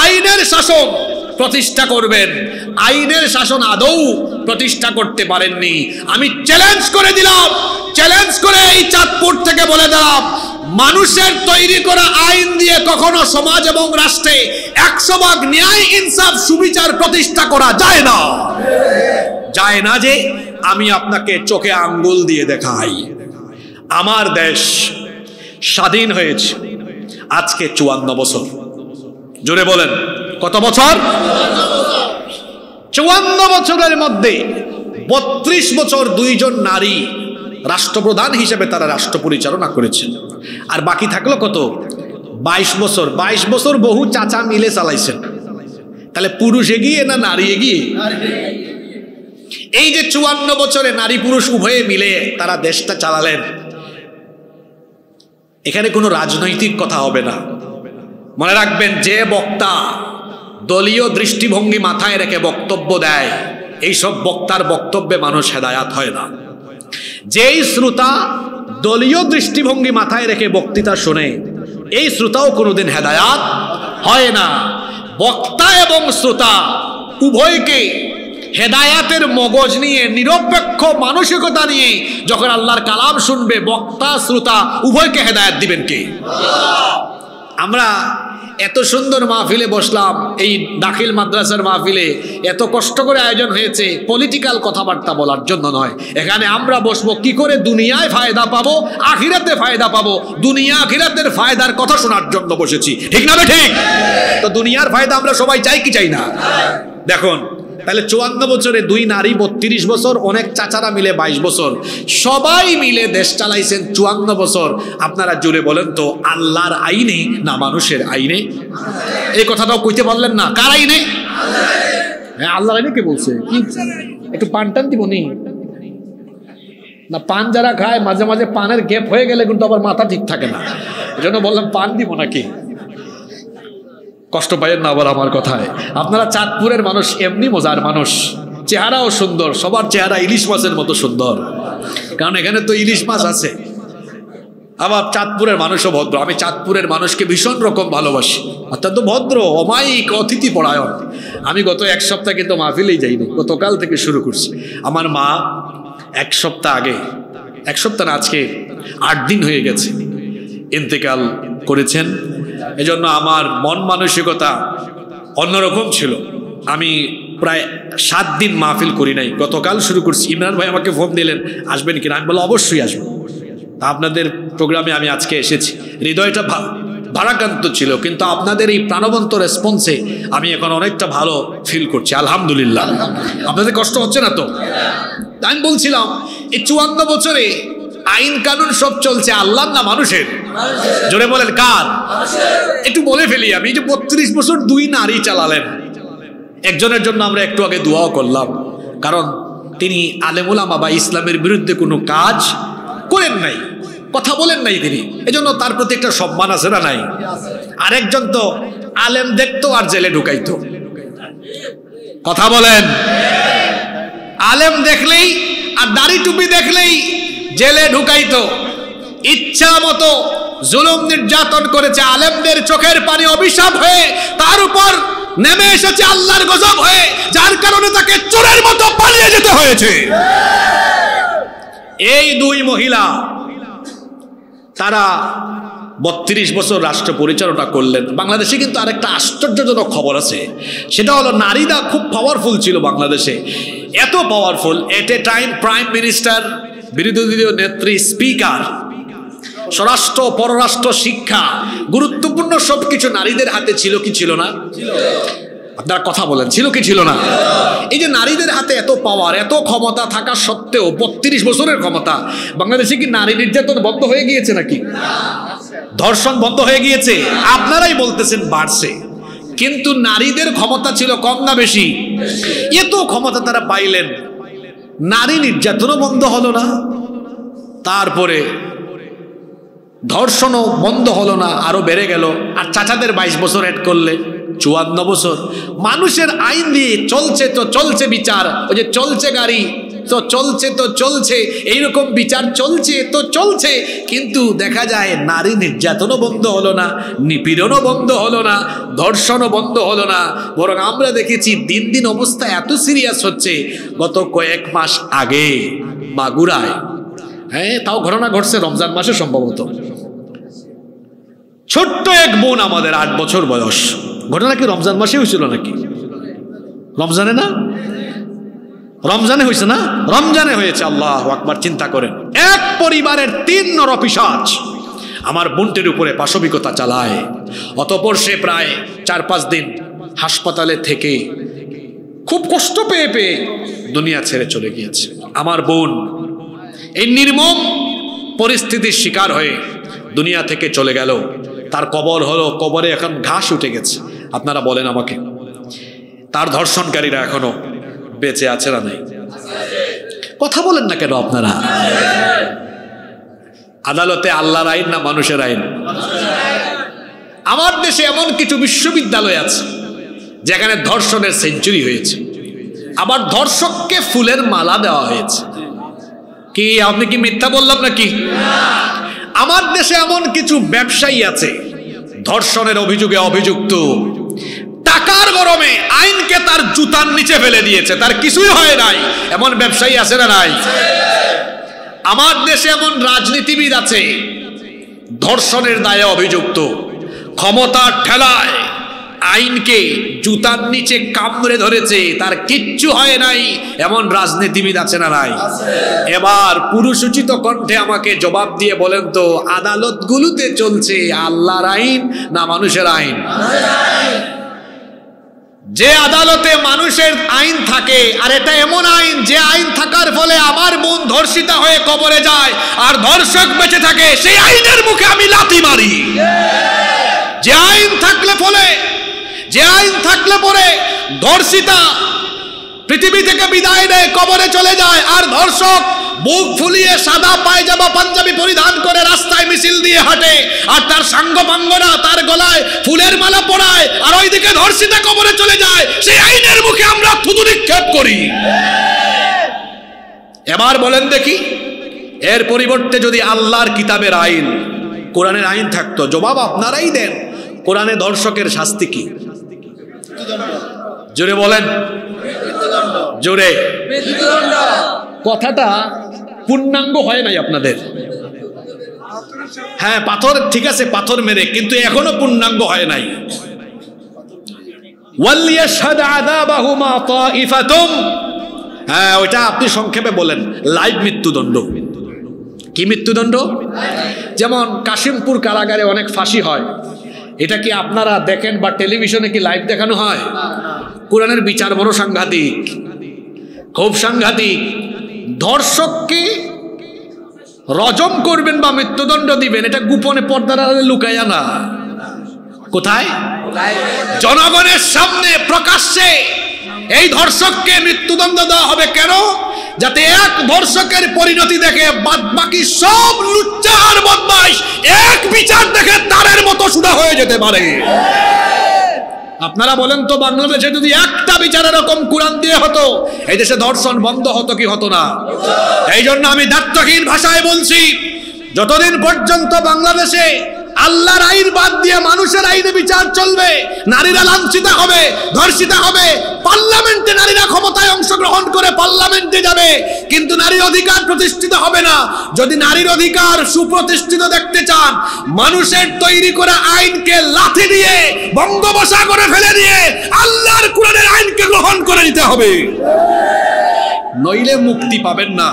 আইনের শাসন প্রতিষ্ঠা করবেন, আইনের শাসন আদৌ প্রতিষ্ঠা করতে পারেননি। আমি চ্যালেঞ্জ করে দিলাম, চ্যালেঞ্জ করে এই চাঁদপুর থেকে বলে দিলাম, মানুষের তৈরি করা আইন দিয়ে কখনো সমাজ এবং রাষ্ট্রে 100% ন্যায় ইনসাফ সুবিচার প্রতিষ্ঠা করা যায় না। যায় না যে আমি আপনাকে চোখে আঙ্গুল দিয়ে দেখাই। আমার দেশ স্বাধীন হয়েছে আজকে 54 বছর। জোরে বলেন কত বছর? 54 বছরের মধ্যে 32 বছর 2 জন নারী রাষ্ট্রপ্রধান হিসেবে তারা রাষ্ট্র পরিচালনা করেছেন। আর বাকি থাকলো কত? 22 বছর। 22 বছর বহু চাচা মিলে চালাইছেন। তাহলে পুরুষ এগিয়ে না নারী এগিয়ে? এই যে 54 বছরে নারী পুরুষ উভয়ে মিলে তারা দেশটা চালালেন, এখানে কোনো রাজনৈতিক কথা হবে না। মনে রাখবেন, যে বক্তা দলীয় দৃষ্টিভঙ্গি মাথায় রেখে বক্তব্য দেয়, এইসব বক্তার বক্তব্যে মানুষ হেদায়াত হয় না। যেই শ্রোতা দলীয় দৃষ্টিভঙ্গি মাথায় রেখে বক্তৃতা শোনে, এই শ্রোতাও কোনোদিন হেদায়াত হয় না। বক্তা এবং শ্রোতা উভয়কে হেদায়াতের মগজ নিয়ে, নিরপেক্ষ মানসিকতা নিয়ে যখন আল্লাহর কালাম শুনবে, বক্তা শ্রোতা উভয়কে হেদায়াত দিবেন কে? আমরা এত সুন্দর মাহফিলে বসলাম, এই দাখিল মাদ্রাসার মাহফিলে এত কষ্ট করে আয়োজন হয়েছে পলিটিক্যাল কথাবার্তা বলার জন্য নয়। এখানে আমরা বসবো কি করে দুনিয়ায় ফায়দা পাবো, আখিরাতে ফায়দা পাবো। দুনিয়া আখিরাতের ফায়দার কথা শোনার জন্য বসেছি, ঠিক না? ঠিক। তো দুনিয়ার ফায়দা আমরা সবাই চাই কি চাই না? দেখুন, তাহলে 54 বছরে 2 নারী 32 বছর, অনেক চাচারা মিলে 22 বছর, সবাই মিলে দেশ চালাইছেন 54 বছর। আপনারা জুড়ে বলেন তো, আল্লাহর আইনে না মানুষের আইনে? এই কথাটাও কইতে পারলেন না। কার আইনে? হ্যাঁ, আল্লাহর আইনে। কে বলছে? একটু পান টান দিব নি না? পান যারা খায় মাঝে মাঝে পানের গ্যাপ হয়ে গেলে কিন্তু আবার মাথা ঠিক থাকে না, এজন্য বললাম পান দিব নাকি। কষ্ট পাইয়েন না আবার আমার কথায়। আপনারা চাঁদপুরের মানুষ এমনি মজার মানুষ, চেহারাও সুন্দর, সবার চেহারা ইলিশ মাছের মতো সুন্দর, কারণ এখানে তো ইলিশ মাছ আছে। আবার চাঁদপুরের মানুষও ভদ্র। আমি চাঁদপুরের মানুষকে ভীষণ রকম ভালোবাসি, অত্যন্ত ভদ্র, অমায়িক, অতিথি পরায়ণ। আমি গত 1 সপ্তাহ কিন্তু মাহফিলেই যাইনি, গতকাল থেকে শুরু করছি। আমার মা 1 সপ্তাহ আগে, 1 সপ্তাহ না, আজকে 8 দিন হয়ে গেছে ইন্তেকাল করেছেন। এজন্য আমার মন মানসিকতা অন্যরকম ছিল। আমি প্রায় 7 দিন মাহফিল করি নাই, গতকাল শুরু করছি। ইমরান ভাই আমাকে ফোন দিলেন, আসবেন কিনা? আমি বললাম অবশ্যই আসবো। আপনাদের প্রোগ্রামে আমি আজকে এসেছি, হৃদয়টা ভারাক্রান্ত ছিল, কিন্তু আপনাদের এই প্রাণবন্ত রেসপন্সে আমি এখন অনেকটা ভালো ফিল করছি, আলহামদুলিল্লাহ। আপনাদের কষ্ট হচ্ছে না তো? আমি বলছিলাম, এই 54 বছরে আইন কানুন সব চলছে আল্লাহর না মানুষের? জোরে বলেন কার? একটু বলে ফেলি আমি, যে 32 বছর 2 নারী চালালেন। একজনের জন্য আমরা একটু আগে দোয়াও করলাম, কারণ তিনি আলেম উলামা বা ইসলামের বিরুদ্ধে কোনো কাজ করেন নাই, কথা বলেন নাই তিনি, এজন্য তার প্রতি একটা সম্মান আছে না নাই? আরেকজন তো আলেম দেখতো আর জেলে ঢুকাইতো। কথা বলেন, আলেম দেখলেই আর দাড়ি টুপি দেখলেই জেলে ঢুকাইতো, ইচ্ছা মতো জুলুম নির্যাতন করেছে। আলেমদের চোখের পানি অভিশাপ হয়ে তার উপর নেমে এসেছে আল্লাহর গজব হয়ে, যার কারণে তাকে চোরের মতো পালিয়ে যেতে হয়েছে। এই 2 মহিলা তারা 32 বছর রাষ্ট্র পরিচালনা করলেন। বাংলাদেশে কিন্তু আরেকটা আশ্চর্যজনক খবর আছে, সেটা হলো নারীরা খুব পাওয়ারফুল ছিল বাংলাদেশে। এত পাওয়ারফুল, এট এ টাইম প্রাইম মিনিস্টার, বিরোধী দলীয় নেত্রী, স্পিকার, স্বরাষ্ট্র, পররাষ্ট্র, শিক্ষা, গুরুত্বপূর্ণ সবকিছু নারীদের হাতে ছিল কি ছিল না? আপনারা কথা বলেন, ছিল কি ছিল না? এই যে নারীদের হাতে এত পাওয়ার, এত ক্ষমতা থাকা সত্ত্বেও 32 বছরের ক্ষমতা, বাংলাদেশে কি নারী নির্যাতন বন্ধ হয়ে গিয়েছে নাকি? ধর্ষণ বন্ধ হয়ে গিয়েছে? আপনারাই বলতেছেন বাড়ছে, কিন্তু নারীদের ক্ষমতা ছিল কম না বেশি? এত ক্ষমতা তারা পাইলেন, নারী নির্যাতনও বন্ধ হলো না, তারপরে ধর্ষণও বন্ধ হলো না, আরো বেড়ে গেল। আর চাচাদের 22 বছর এড করলে 54 বছর। মানুষের আইন দিয়ে চলছে তো চলছে বিচার, ওই যে চলছে গাড়ি তো চলছে, এইরকম বিচার চলছে তো চলছে, কিন্তু দেখা যায় নারী নির্যাতনও বন্ধ হলো না, নিপীড়নও বন্ধ হলো না, ধর্ষণও বন্ধ হলো না। বরং আমরা দেখেছি দিন দিন অবস্থা এত সিরিয়াস হচ্ছে। গত কয়েক মাস আগে মাগুরায়, হ্যাঁ তাও ঘটনা ঘটছে রমজান মাসে সম্ভবত, ছোট্ট এক বোন আমাদের 8 বছর বয়স। ঘটনা কি রমজান মাসে হয়েছিল নাকি? রমজানে না? রমজানে হয়েছে না? রমজানে হয়েছে। আল্লাহু আকবার। চিন্তা করেন, এক পরিবারের 3 নরপিশাচ আমার বোনটির উপরে পাশবিকতা চালায়। অতঃপর সে প্রায় 4-5 দিন হাসপাতালে থেকে খুব কষ্ট পেয়ে পেয়ে দুনিয়া ছেড়ে চলে গিয়েছে। আমার বোন এই নির্মম পরিস্থিতির শিকার হয়ে দুনিয়া থেকে চলে গেল। তার কবর হলো, কবরে এখন ঘাস উঠে গেছে। আপনারা বলেন আমাকে, তার ধর্ষণকারীরা এখনো বেঁচে আছে না নাই? কথা বলেন না কেন আপনারা? আদালতে আল্লাহর আইন না মানুষের আইন? আমার দেশে এমন কিছু বিশ্ববিদ্যালয় আছে যেখানে ধর্ষণের সেঞ্চুরি হয়েছে, আবার ধর্ষককে ফুলের মালা দেওয়া হয়েছে। কি আপনি কি মিথ্যা বললাম নাকি? আমার দেশে এমন কিছু ব্যবসায়ী আছে ধর্ষণের অভিযোগে অভিযুক্ত, টাকার গরমে আইনকে তার জুতার নিচে ফেলে দিয়েছে, তার কিছুই হয় নাই। এমন ব্যবসায়ী আছে না নাই? আমার দেশে এমন রাজনীতিবিদ আছে ধর্ষণের দায়ে অভিযুক্ত, ক্ষমতার ঠেলায় আইনকে জুতার নিচে কামড়ে ধরেছে, তার কিচ্ছু হয় নাই। এমন রাজনীতিবিদ আছে না নাই? এবার পুরুষোচিত কণ্ঠে আমাকে জবাব দিয়ে বলেন তো, আদালতগুলোতে চলছে আল্লাহর আইন না মানুষের আইন? যে আদালতে মানুষের আইন থাকে, আর এটা এমন আইন যে আইন থাকার ফলে আমার বোন ধর্ষিতা হয়ে কবরে যায় আর ধর্ষক বেঁচে থাকে, সেই আইনের মুখে আমি লাথি মারি। যে আইন থাকলে পরে ধর্ষিতা পৃথিবী থেকে বিদায় নেয়, কবরে চলে যায়, আর ধর্ষক বুক ফুলিয়ে সাদা পায়জামা পাঞ্জাবি পরিধান করে রাস্তায় মিছিল দিয়ে হাঁটে, আর তার সাঙ্গপাঙ্গরা তার গলায় ফুলের মালা পরায়, আর ওইদিকে ধর্ষিতা কবরে চলে যায়, সেই আইনের মুখে আমরা থুতু নিক্ষেপ করি। এবার বলেন দেখি, এর পরিবর্তে যদি আল্লাহর কিতাবের আইন, কোরআনের আইন থাকতো, জবাব আপনারাই দেন, কোরআনে ধর্ষকের শাস্তি কি? জোরে বলেন, জোরে। কথাটা পূর্ণাঙ্গ হয় নাই আপনাদের। হ্যাঁ পাথর, ঠিক আছে পাথর মেরে, কিন্তু এখনো পূর্ণাঙ্গ হয় নাই। ওয়ালিয়াশহাদ আযাবাহুমা তাইফাতুম, হ্যাঁ ওইটা আপনি সংক্ষেপে বলেন, লাইভ মৃত্যুদণ্ড। কি মৃত্যুদণ্ড? যেমন কাশিমপুর কারাগারে অনেক ফাঁসি হয়, এটা কি আপনারা দেখেন বা টেলিভিশনে কি লাইভ দেখানো হয়? কোরআনের বিচার বড় সাংঘাতিক, খুব সাংঘাতিক। ধর্ষককে রজম করবেন বা মৃত্যুদণ্ড দিবেন, এটা গোপনে পর্দার আড়ালে লুকায়া না। কোথায়? জনগণের সামনে প্রকাশ্যে এই ধর্ষককে মৃত্যুদণ্ড দেওয়া হবে। কেন? যাতে এক ধর্ষকের পরিণতি দেখে বাকি সব লুচ্চা আর বদমাইশ এক বিচার দেখে তারের মতো সুদা হয়ে যেতে পারে। আপনারা বলেন তো, বাংলাদেশে যদি একটা বিচার এরকম কোরআন দিয়ে হতো, এই দেশে ধর্ষণ বন্ধ হতো কি হতো না? এই জন্য আমি দায়িত্বহীন ভাষায় বলছি, যতদিন পর্যন্ত বাংলাদেশে আল্লাহর আইন বাদ দিয়ে মানুষের আইনে বিচার চলবে, নারীরা লাঞ্ছিত হবে, ধর্ষিতা হবে। পার্লামেন্টে নারীরা ক্ষমতায় অংশগ্রহণ করে পার্লামেন্টে যাবে, কিন্তু নারীর অধিকার প্রতিষ্ঠিত হবে না। যদি নারীর অধিকার সুপ্রতিষ্ঠিত দেখতে চান, মানুষের তৈরি করা আইনকে লাথি দিয়ে বঙ্গোপসাগরে ফেলে দিয়ে আল্লাহর কোরআনের আইনকে গ্রহণ করে নিতে হবে, নইলে মুক্তি পাবেন না।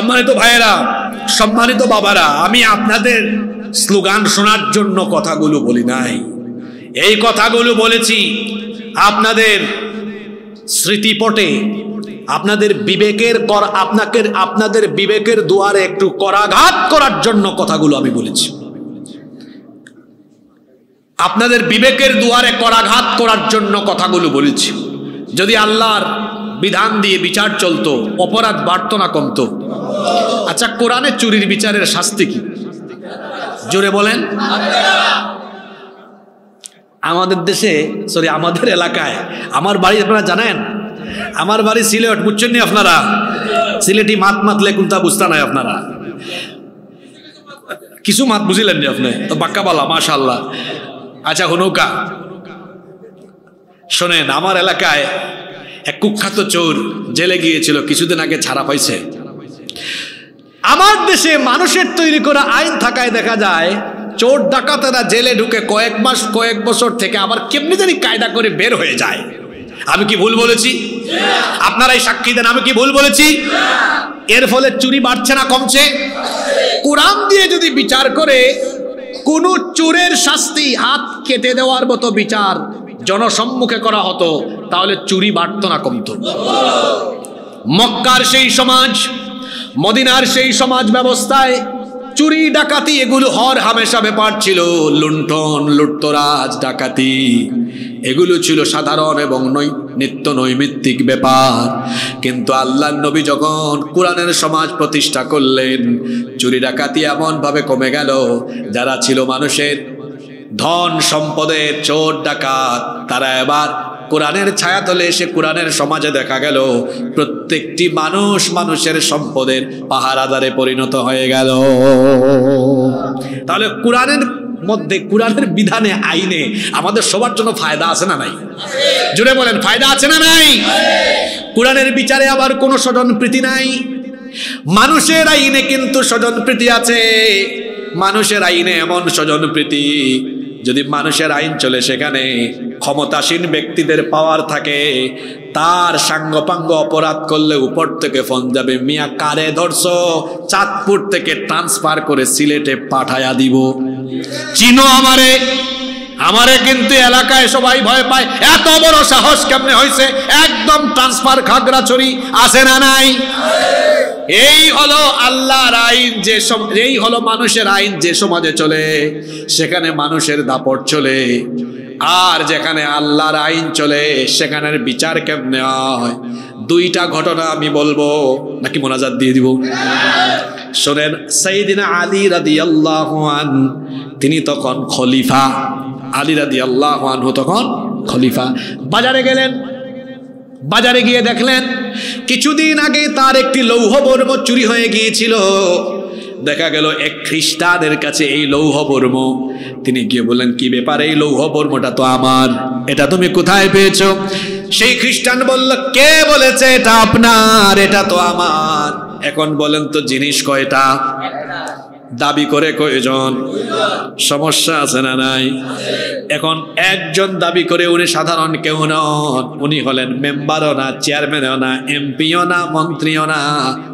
সম্মানিত ভাইয়েরা, সম্মানিত বাবারা, আমি আপনাদের স্লোগান শোনার জন্য কথাগুলো বলি নাই। এই কথাগুলো বলেছি আপনাদের স্মৃতিপটে, আপনাদের বিবেকের আপনাদের বিবেকের দুয়ারে একটু করাঘাত করার জন্য কথাগুলো আমি বলেছি। আপনাদের বিবেকের দুয়ারে করাঘাত করার জন্য কথাগুলো বলেছি। যদি আল্লাহর বিধান দিয়ে বিচার চলতো, অপরাধ বাড়তো না কমতো? আচ্ছা, কোরআনে চুরির বিচারের শাস্তি কি? জোরে বলেন। আমাদের দেশে, সরি আমাদের এলাকায়, আমার বাড়ি আপনারা জানেন, আমার বাড়ি সিলেট, বুঝছেন নি আপনারা? সিলেটি মাত মাতলে কোনটা বুঝতা নাই আপনারা? কিছু মাত বুঝিলেন নি আপনি? তো বাক্কা বালা, মাশাআল্লাহ। আচ্ছা হুনৌকা শোনেন, আমার এলাকায় এক কুখ্যাত চোর জেলে গিয়েছিল, কিছুদিন আগে ছাড়া পাইছে। আমার দেশে মানুষের তৈরি করা আইন থাকায় দেখা যায় চোর ডাকাতেরা জেলে ঢুকে কয়েক মাস কয়েক বছর থেকে আবার কেমনি জানি কায়দা করে বের হয়ে যায়। আমি কি ভুল বলেছি? আপনারাই সাক্ষী দেন, আমি কি ভুল বলেছি? এর ফলে চুরি বাড়ছে না কমছে? কোরআন দিয়ে যদি বিচার করে কোন চোরের শাস্তি হাত কেটে দেওয়ার মতো বিচার জনসম্মুখে করা হতো, তাহলে চুরি বাড়তো না কমতো? মক্কার সেই সমাজ, মদিনার সেই সমাজ ব্যবস্থায় চুরি ডাকাতি এগুলো হর হামেশা ব্যাপার ছিল। লুণ্ঠন, লুটতরাজ, ডাকাতি এগুলো ছিল সাধারণ এবং নিত্য নৈমিত্তিক ব্যাপার। কিন্তু আল্লাহর নবী যখন কোরআনের সমাজ প্রতিষ্ঠা করলেন, চুরি ডাকাতি এমন ভাবে কমে গেল, যারা ছিল মানুষের ধন সম্পদের চোর ডাকাত, তারা এবার কোরআনের ছায়াতলে এসে কোরআনের সমাজে দেখা গেল প্রত্যেকটি মানুষ মানুষের সম্পদের পাহারাদারে পরিণত হয়ে গেল। তাহলে কোরআনের মধ্যে, কোরআনের বিধানে, আইনে আমাদের সবার জন্য ফায়দা আছে না নাই? জুড়ে বলেন, ফায়দা আছে না নাই? কোরআনের বিচারে আবার কোনো স্বজনপ্রীতি নাই। মানুষের আইনে কিন্তু স্বজনপ্রীতি আছে। মানুষের আইনে এমন স্বজনপ্রীতি, যদি মানুষের আইন চলে সেখানে ক্ষমতাসীন ব্যক্তিদের পাওয়ার থাকে, তার সাঙ্গপাঙ্গ অপরাধ করলে উপর থেকে ফোন যাবে, মিয়া কারে ধরছো, চাঁদপুর থেকে ট্রান্সফার করে সিলেটে পাঠায়া দিব। চিনো আমারে? আমারে কিন্তু এলাকায় সবাই ভয় পায়। এত বড় সাহস কেমনে হয়েছে? একদম ট্রান্সফার খাগড়াছড়ি, আছে না নাই? এই হলো আল্লাহর আইন, এই হলো মানুষের আইন। যে সমাজে চলে সেখানে মানুষের দাপট চলে, আর যেখানে আল্লাহর আইন চলে সেখানের বিচার কেমনে হয়? দুইটা ঘটনা আমি বলবো, নাকি মোনাজাত দিয়ে দিব? শোনেন, সাইয়েদিনা আলী রাদিয়াল্লাহু আনহু, তিনি তখন খলিফা। আলী রাদিয়াল্লাহু আনহু তখন খলিফা। বাজারে গেলেন, বাজারে গিয়ে দেখলেন কিছুদিন আগে তার একটি লৌহ বর্ম চুরি হয়ে গিয়েছিল। দেখা গেল এক খ্রিস্টানের কাছে এই লৌহ বর্ম। তিনি গিয়ে বললেন, কি ব্যাপার, এই লৌহ বর্মটা তো আমার, এটা তুমি কোথায় পেয়েছো? সেই খ্রিস্টান বলল, কে বলেছে এটা আপনার? এটা তো আমার। এখন বলেন তো জিনিস কয়টা? দাবি করে কয়জন? সমস্যা আছে না নাই? এখন একজন দাবি করে, উনি সাধারণ কেউ নন, উনি হলেন মেম্বারও না, চেয়ারম্যানও না, এমপিও না, মন্ত্রীও না,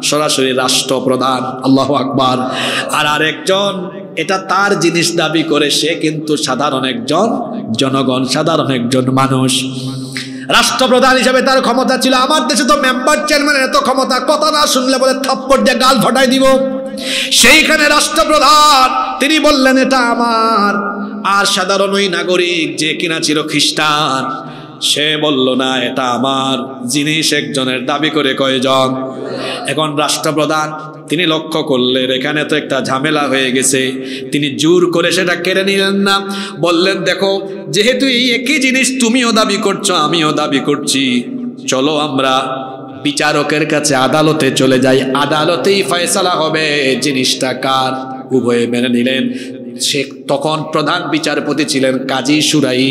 সরাসরি রাষ্ট্রপ্রধান। আল্লাহু আকবার। আর আরেকজন এটা তার জিনিস দাবি করে, সে কিন্তু সাধারণ একজন জনগণ, সাধারণ একজন মানুষ। রাষ্ট্রপ্রধান হিসাবে তার ক্ষমতা ছিল। আমার দেশে তো মেম্বার চেয়ারম্যানের এত ক্ষমতা, কথা না শুনলে বলে থাপ্পড় দিয়ে গাল ফাটাই দিব। সেইখানে রাষ্ট্রপ্রধান তিনি বললেন এটা আমার। আর সাধারণ ওই নাগরিক যে কিনা ছিল খ্রিস্টান, সে বলল না এটা আমার জিনিস। একজনের দাবি করে কয়জন? এখন রাষ্ট্রপ্রধান তিনি লক্ষ্য করলেন এখানে তো একটা ঝামেলা হয়ে গেছে। তিনি জোর করে সেটা কেড়ে নিলেন না, বললেন দেখো, যেহেতু এই একই জিনিস তুমিও দাবি করছো আমিও দাবি করছি, চলো আমরা বিচারকের কাছে আদালতে চলে যাই, আদালতেই ফয়সালা হবে জিনিসটা কার। উভয়ে মেনে নিলেন। সে তখন প্রধান বিচারপতি ছিলেন কাজী সুরাই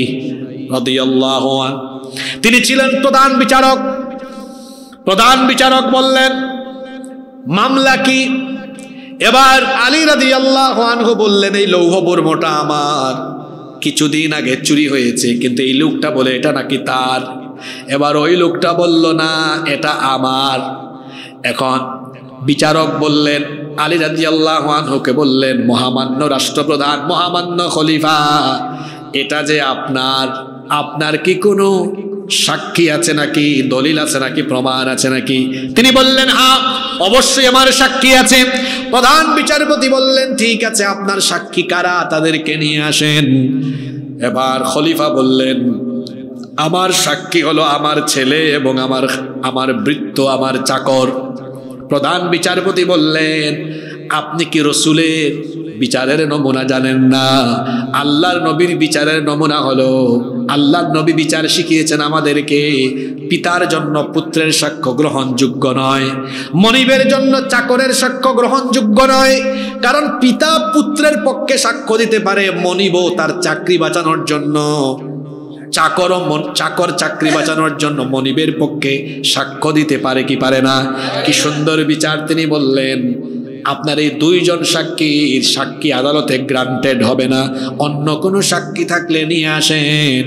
রাদিয়াল্লাহু আনহু, তিনি ছিলেন প্রধান বিচারক। প্রধান বিচারক বললেন মামলা কি? এবার আলী রাদিয়াল্লাহু আনহু বললেন এই লৌহ বর্মটা আমার, কিছুদিন আগে চুরি হয়েছে, কিন্তু এই লোকটা বলে এটা নাকি তার। এবার ওই লোকটা বলল না এটা আমার। এখন বিচারক বললেন, আলী রাদিয়াল্লাহু আনহুকে বললেন, মহামান্য রাষ্ট্রপ্রধান, মহামান্য খলিফা, এটা যে আপনার কি কোনো সাক্ষী আছে নাকি, দলিল আছে নাকি, প্রমাণ আছে নাকি? তিনি বললেন, হ্যাঁ অবশ্যই আমার সাক্ষী আছে। প্রধান বিচারপতি বললেন, ঠিক আছে, আপনার সাক্ষী কারা, তাদেরকে নিয়ে আসেন। এবার খলিফা বললেন, আমার সাক্ষী হলো আমার ছেলে এবং আমার ভৃত্য, আমার চাকর। প্রধান বিচারপতি বললেন, আপনি কি রসুলের বিচারের নমুনা জানেন না? আল্লাহর নবীর বিচারের নমুনা হলো, আল্লাহর নবী বিচার শিখিয়েছেন আমাদেরকে, পিতার জন্য পুত্রের সাক্ষ্য গ্রহণযোগ্য নয়, মনিবের জন্য চাকরের সাক্ষ্য গ্রহণযোগ্য নয়। কারণ পিতা পুত্রের পক্ষে সাক্ষ্য দিতে পারে, মনিবও তার চাকরি বাঁচানোর জন্য, চাকর চাকরি বাঁচানোর জন্য মনিবের পক্ষে সাক্ষ্য দিতে পারে কি পারে না? কি সুন্দর বিচার! তিনি বললেন, আপনার এই দুইজন সাক্ষী আদালতে গ্রান্টেড হবে না, অন্য কোনো সাক্ষী থাকলে নিয়ে আসেন।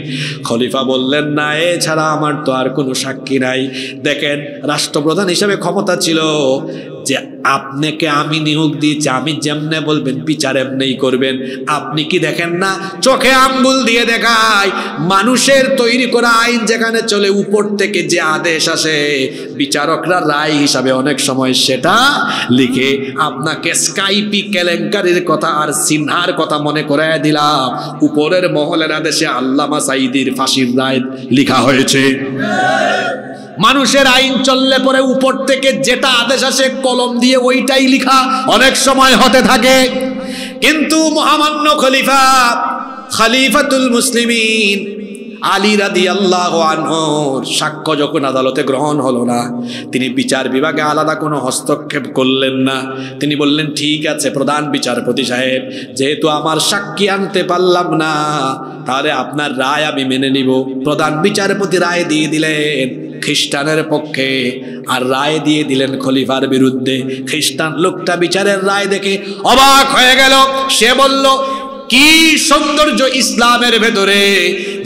খলিফা বললেন, না, এছাড়া আমার তো আর কোনো সাক্ষী নাই। দেখেন, রাষ্ট্রপ্রধান হিসেবে ক্ষমতা ছিল যে আপনাকে আমি নিয়োগ দিয়েছি, আমি যেমনে বলবেন বিচার এমনিই করবেন। আপনি কি দেখেন না, চোখে আঙ্গুল দিয়ে দেখায়, মানুষের তৈরি করা আইন যেখানে চলে, উপর থেকে যে আদেশ আসে, বিচারকরা রায় হিসাবে অনেক সময় সেটা লিখে আপনাকে স্কাইপি কেলেঙ্কারির কথা আর সিনহার কথা মনে করায় দিলাম। উপরের মহলের আদেশে আল্লামা সাঈদীর ফাঁসির রায় লেখা হয়েছে। মানুষের আইন চললে পরে উপর থেকে যেটা আদেশ আসে কলম দিয়ে ওইটাই লিখা অনেক সময় হতে থাকে। কিন্তু মহামান্য খলিফাতুল মুসলিমিন আলী রাদিয়াল্লাহু আনহুর সাক্ষ্য যখন আদালতে গ্রহণ হলো না, তিনি বিচার বিভাগে আলাদা কোনো হস্তক্ষেপ করলেন না। তিনি বললেন, ঠিক আছে প্রধান বিচারপতি সাহেব, যেহেতু আমার সাক্ষী আনতে পারলাম না, তাহলে আপনার রায় আমি মেনে নিব। প্রধান বিচারপতি রায় দিয়ে দিলেন খ্রিস্টানের পক্ষে, আর রায় দিয়ে দিলেন খলিফার বিরুদ্ধে। খ্রিস্টান লোকটা বিচারের রায় দেখে অবাক হয়ে গেল। সে বলল, কি সৌন্দর্য ইসলামের ভেতরে,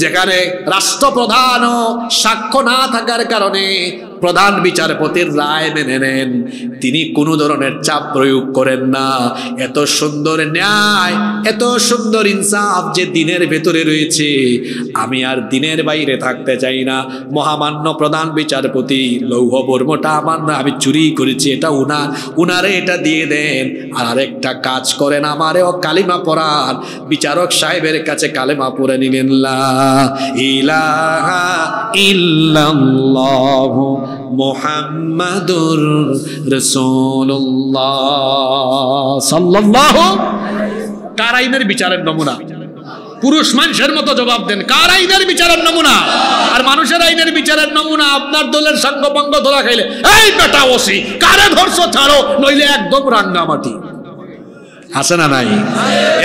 যেখানে রাষ্ট্রপ্রধানও সাক্ষ্য না থাকার কারণে প্রধান বিচারপতির রায় মেনে নেন, তিনি কোনো ধরনের চাপ প্রয়োগ করেন না। এত সুন্দর ন্যায়, এত সুন্দর ইনসাফ যে দিনের ভেতরে রয়েছে, আমি আর দিনের বাইরে থাকতে চাই না। মহামান্য প্রধান বিচারপতি, লৌহ বর্মটা আমার না, আমি চুরি করেছি, এটা উনারে এটা দিয়ে দেন। আর আরেকটা কাজ করেন, আমারেও কালিমা পড়ান। বিচারক সাহেবের কাছে কালেমা পড়ে নিলেন, লা ইলাহা ইল্লাল্লাহু মুহাম্মাদুর রাসূলুল্লাহ সাল্লাল্লাহু। কার আইনের বিচারের নমুনা? পুরুষ মানুষের মতো জবাব দেন, কার আইনের বিচারের নমুনা? আর মানুষের আইনের বিচারের নমুনা আপনার দলের সঙ্গভঙ্গ ধরা খাইলে, এই বেটা ওসি, কারে ধরছো ছাড়ো, নইলে একদম রাঙ্গামাটি। আছে না নাই?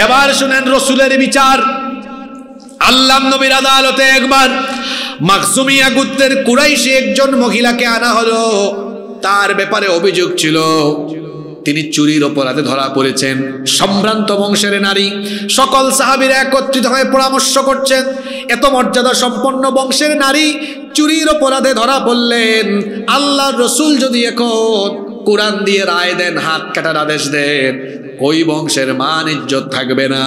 এবার শুনেন রসুলের বিচার। আল্লাহর নবীর আদালতে একবার মাখজুমিয়া গোত্রের কুরাইশি একজন মহিলাকে আনা হলো। তার ব্যাপারে অভিযোগ ছিল তিনি চুরির অপরাধে ধরা পড়েছেন। সম্ভ্রান্ত বংশের নারী। সকল সাহাবীরা একত্রিত হয়ে পরামর্শ করছেন, এত মর্যাদা সম্পন্ন বংশের নারী চুরির অপরাধে ধরা পড়লেন। আল্লাহর রসুল যদি এখন কোরআন দিয়ে রায় দেন, হাত কাটার আদেশ দেন, ওই বংশের মান ইজ্জত থাকবে না।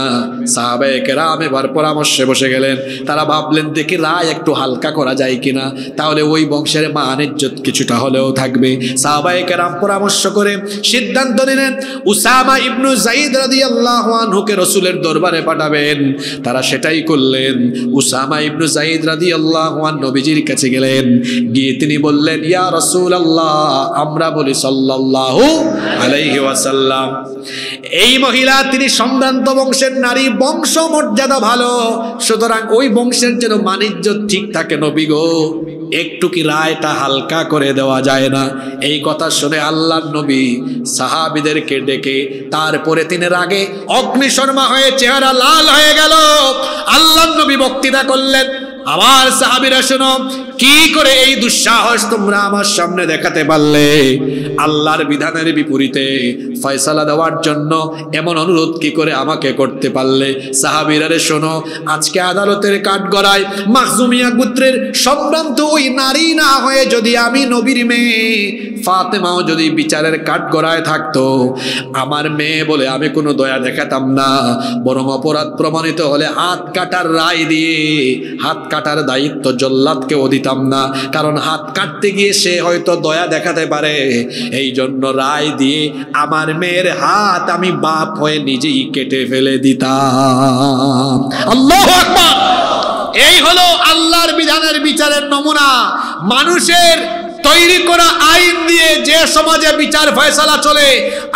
সাহাবায়ে কেরাম এবার পরামর্শে বসে গেলেন। তারা ভাবলেন, দেখি রায় একটু হালকা করা যায় কিনা, তাহলে ওই বংশের মান ইজ্জত কিছুটা হলেও থাকবে। সাহাবায়ে কেরাম পরামর্শ করে সিদ্ধান্ত নিলেন উসামা ইবনু যায়েদ রাদিয়াল্লাহু আনহুকে রাসূলের দরবারে পাঠাবেন। তারা সেটাই করলেন। উসামা ইবনু যায়েদ রাদিয়াল্লাহু আনহু নবীজির কাছে গেলেন। গিয়ে তিনি বললেন, ইয়া রাসূলুল্লাহ, আমরা বলি সাল্লাল্লাহু আলাইহি ওয়াসাল্লাম, এই মহিলা তিনি সম্ভ্রান্ত বংশের নারী, বংশ মর্যাদা ভালো, সুতরাং ওই বংশের যেন মানিজ্যত ঠিক থাকে, নবী গো একটু কি রায়টা হালকা করে দেওয়া যায় না? এই কথা শুনে আল্লাহর নবী সাহাবীদেরকে ডেকে, তারপরে তিনি রাগে অগ্নিশর্মা হয়ে চেহারা লাল হয়ে গেল। আল্লাহর নবী বক্তৃতা করলেন, আমার সাহাবীরা শোনো, কি করে এই দুঃসাহস তোমরা আমার সামনে দেখাতে পারলে? আল্লাহর বিধানের বিপরীতে ফয়সালা দেওয়ার জন্য এমন অনুরোধ কি করে আমাকে করতে পারলে? সাহাবীরা রে শোনো, আজকে আদালতের কাঠগড়ায় মাখজুমিয়া গোত্রের সম্ভ্রান্ত ওই নারী না হয়ে যদি আমি নবীর মেয়ে ফাতেমাও যদি বিচারের কাঠগড়ায় থাকতো, আমার মেয়ে বলে আমি কোনো দয়া দেখাতাম না, বরং অপরাধ প্রমাণিত হলে হাত কাটার রায় দিয়ে হাত কাটার দায়িত্ব জল্লাদকেও দিতাম না, কারণ হাত কাটতে গিয়ে সে হয়তো দয়া দেখাতে পারে। এই জন্য রায় দিয়ে আমার মেয়ের হাত আমি বাপ হয়ে নিজেই কেটে ফেলে দিতাম। আল্লাহু আকবার। এই হলো আল্লাহর বিধানের বিচারের নমুনা। মানুষের তৈরি করা আইন দিয়ে যে সমাজে বিচার ফয়সালা চলে,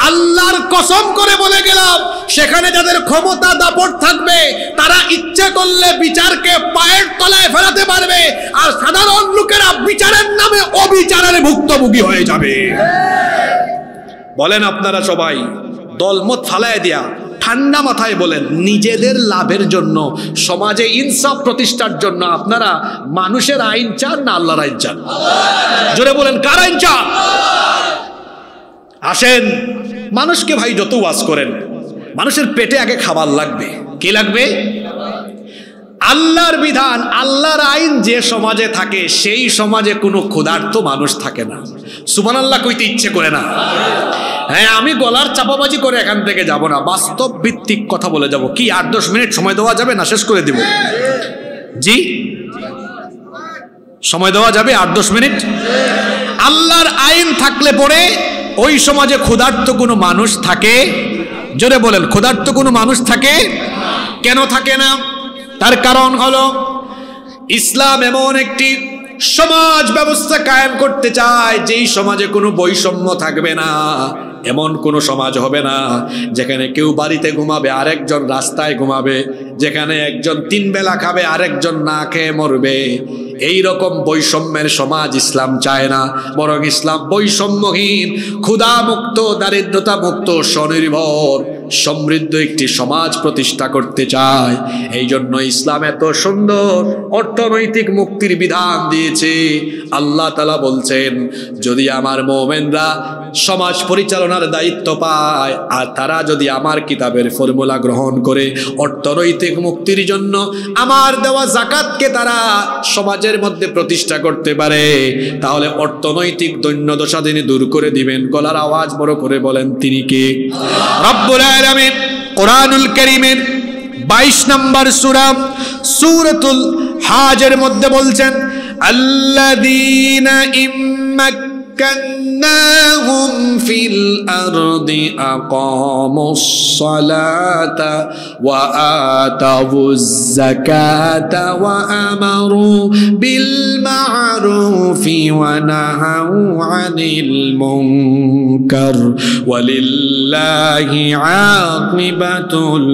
আল্লাহর কসম করে বলে গেলাম, সেখানে যাদের ক্ষমতা দাপট থাকবে তারা ইচ্ছে করলে বিচারকে পায়ের তলায় ফেলাতে পারবে, আর সাধারণ লোকেরা বিচারের নামে অবিচারের ভুক্তভোগী হয়ে যাবে। বলেন আপনারা সবাই দলমত ফালায় দিয়া ঠান্ডা মাথায় বলেন, নিজেদের লাভের জন্য, সমাজে ইনসাফ প্রতিষ্ঠার জন্য আপনারা মানুষের আইন চান না আল্লাহর আইন চান? জোরে বলেন, কার আইন চান? আসেন, মানুষকে ভাই যত ওয়াজ করেন, মানুষের পেটে আগে খাবার লাগবে। কি লাগবে? আল্লাহর বিধান, আল্লাহর আইন যে সমাজে থাকে সেই সমাজে কোনো ক্ষুধার্ত মানুষ থাকে না। সুবহানাল্লাহ কইতে ইচ্ছে করে না। হ্যাঁ, আমি গলার চাপাবাজি করে এখান থেকে যাব না, বাস্তব ভিত্তিক কথা বলে যাব। কি 8-10 মিনিট সময় দেওয়া যাবে না? শেষ করে দিব। জি, সময় দেওয়া যাবে 8-10 মিনিট? আল্লাহর আইন থাকলে পরে ওই সমাজে ক্ষুধার্ত কোনো মানুষ থাকে? জোরে বলেন, ক্ষুধার্ত কোনো মানুষ থাকে? কেন থাকে না? তার কারণ হলো ইসলাম এমন একটি সমাজ ব্যবস্থা কায়েম করতে চায় যেই সমাজে কোনো বৈষম্য থাকবে না। এমন কোন সমাজ হবে না যেখানে কেউ বাড়িতে ঘুমাবে আরেকজন রাস্তায় ঘুমাবে, যেখানে একজন 3 বেলা খাবে আরেকজন না খেয়ে মরবে। এই রকম বৈষম্যের সমাজ ইসলাম চায় না, বরং ইসলাম বৈষম্যহীন, ক্ষুধামুক্ত, দারিদ্রতা মুক্ত, স্বনির্ভর, সমৃদ্ধ একটি সমাজ প্রতিষ্ঠা করতে চায়। এই জন্য ইসলাম এত সুন্দর অর্থনৈতিক মুক্তির বিধান দিয়েছে। আল্লাহ তাআলা বলছেন, যদি আমার মুমিনরা সমাজ পরিচালনার দায়িত্ব পায় আর তারা যদি আমার কিতাবের ফর্মুলা গ্রহণ করে অর্থনৈতিক মুক্তির জন্য আমার দেওয়া যাকাতকে তারা সমাজের মধ্যে প্রতিষ্ঠা করতে পারে, তাহলে অর্থনৈতিক দৈন্যদশা তিনি দূর করে দিবেন। গলার আওয়াজ বড় করে বলেন, তিনি কে? রব্বুল আলামিন কোরআনুল কারীমের 22 নম্বর সূরা সূরাতুল হাজের মধ্যে বলছেন, আল্লাযীনা ইম্মাক্কান্নাহুম ফিল আরদি আকামুস সালাতা ওয়া আতাউয যাকাতা ওয়া আমারু বিল মা'রুফি ওয়া নাহাউ আনিল মুনকার ওয়ালিল্লাহি আকিবাতুল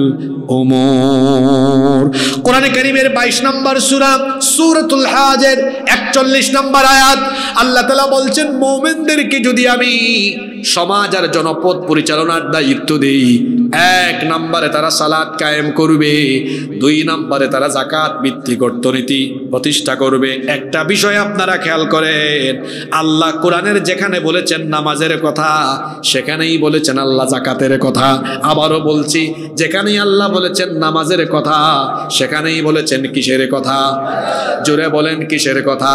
উমুর। কোরআনে কারীমের 22 নম্বর সূরা সূরাতুল হাজের 41 নম্বর আয়াত আল্লাহ তাআলা বলছেন, মুমিনদেরকে যদি আমি সমাজ আর জনপদ পরিচালনার দায়িত্ব দেই, 1 নম্বরে তারা সালাত কায়েম করবে, 2 নম্বরে তারা যাকাত ভিত্তিক অর্থনীতি প্রতিষ্ঠা করবে। একটা বিষয় আপনারা খেয়াল করেন, আল্লাহ কোরআনের যেখানে বলেছেন নামাজের কথা সেখানেই বলেছেন আল্লাহ যাকাতের কথা। আবারও বলছি, যেখানেই আল্লাহ বলেছেন নামাজের কথা সেখানেই বলেছেন কিসের কথা? জোরে বলেন, কিসের কথা?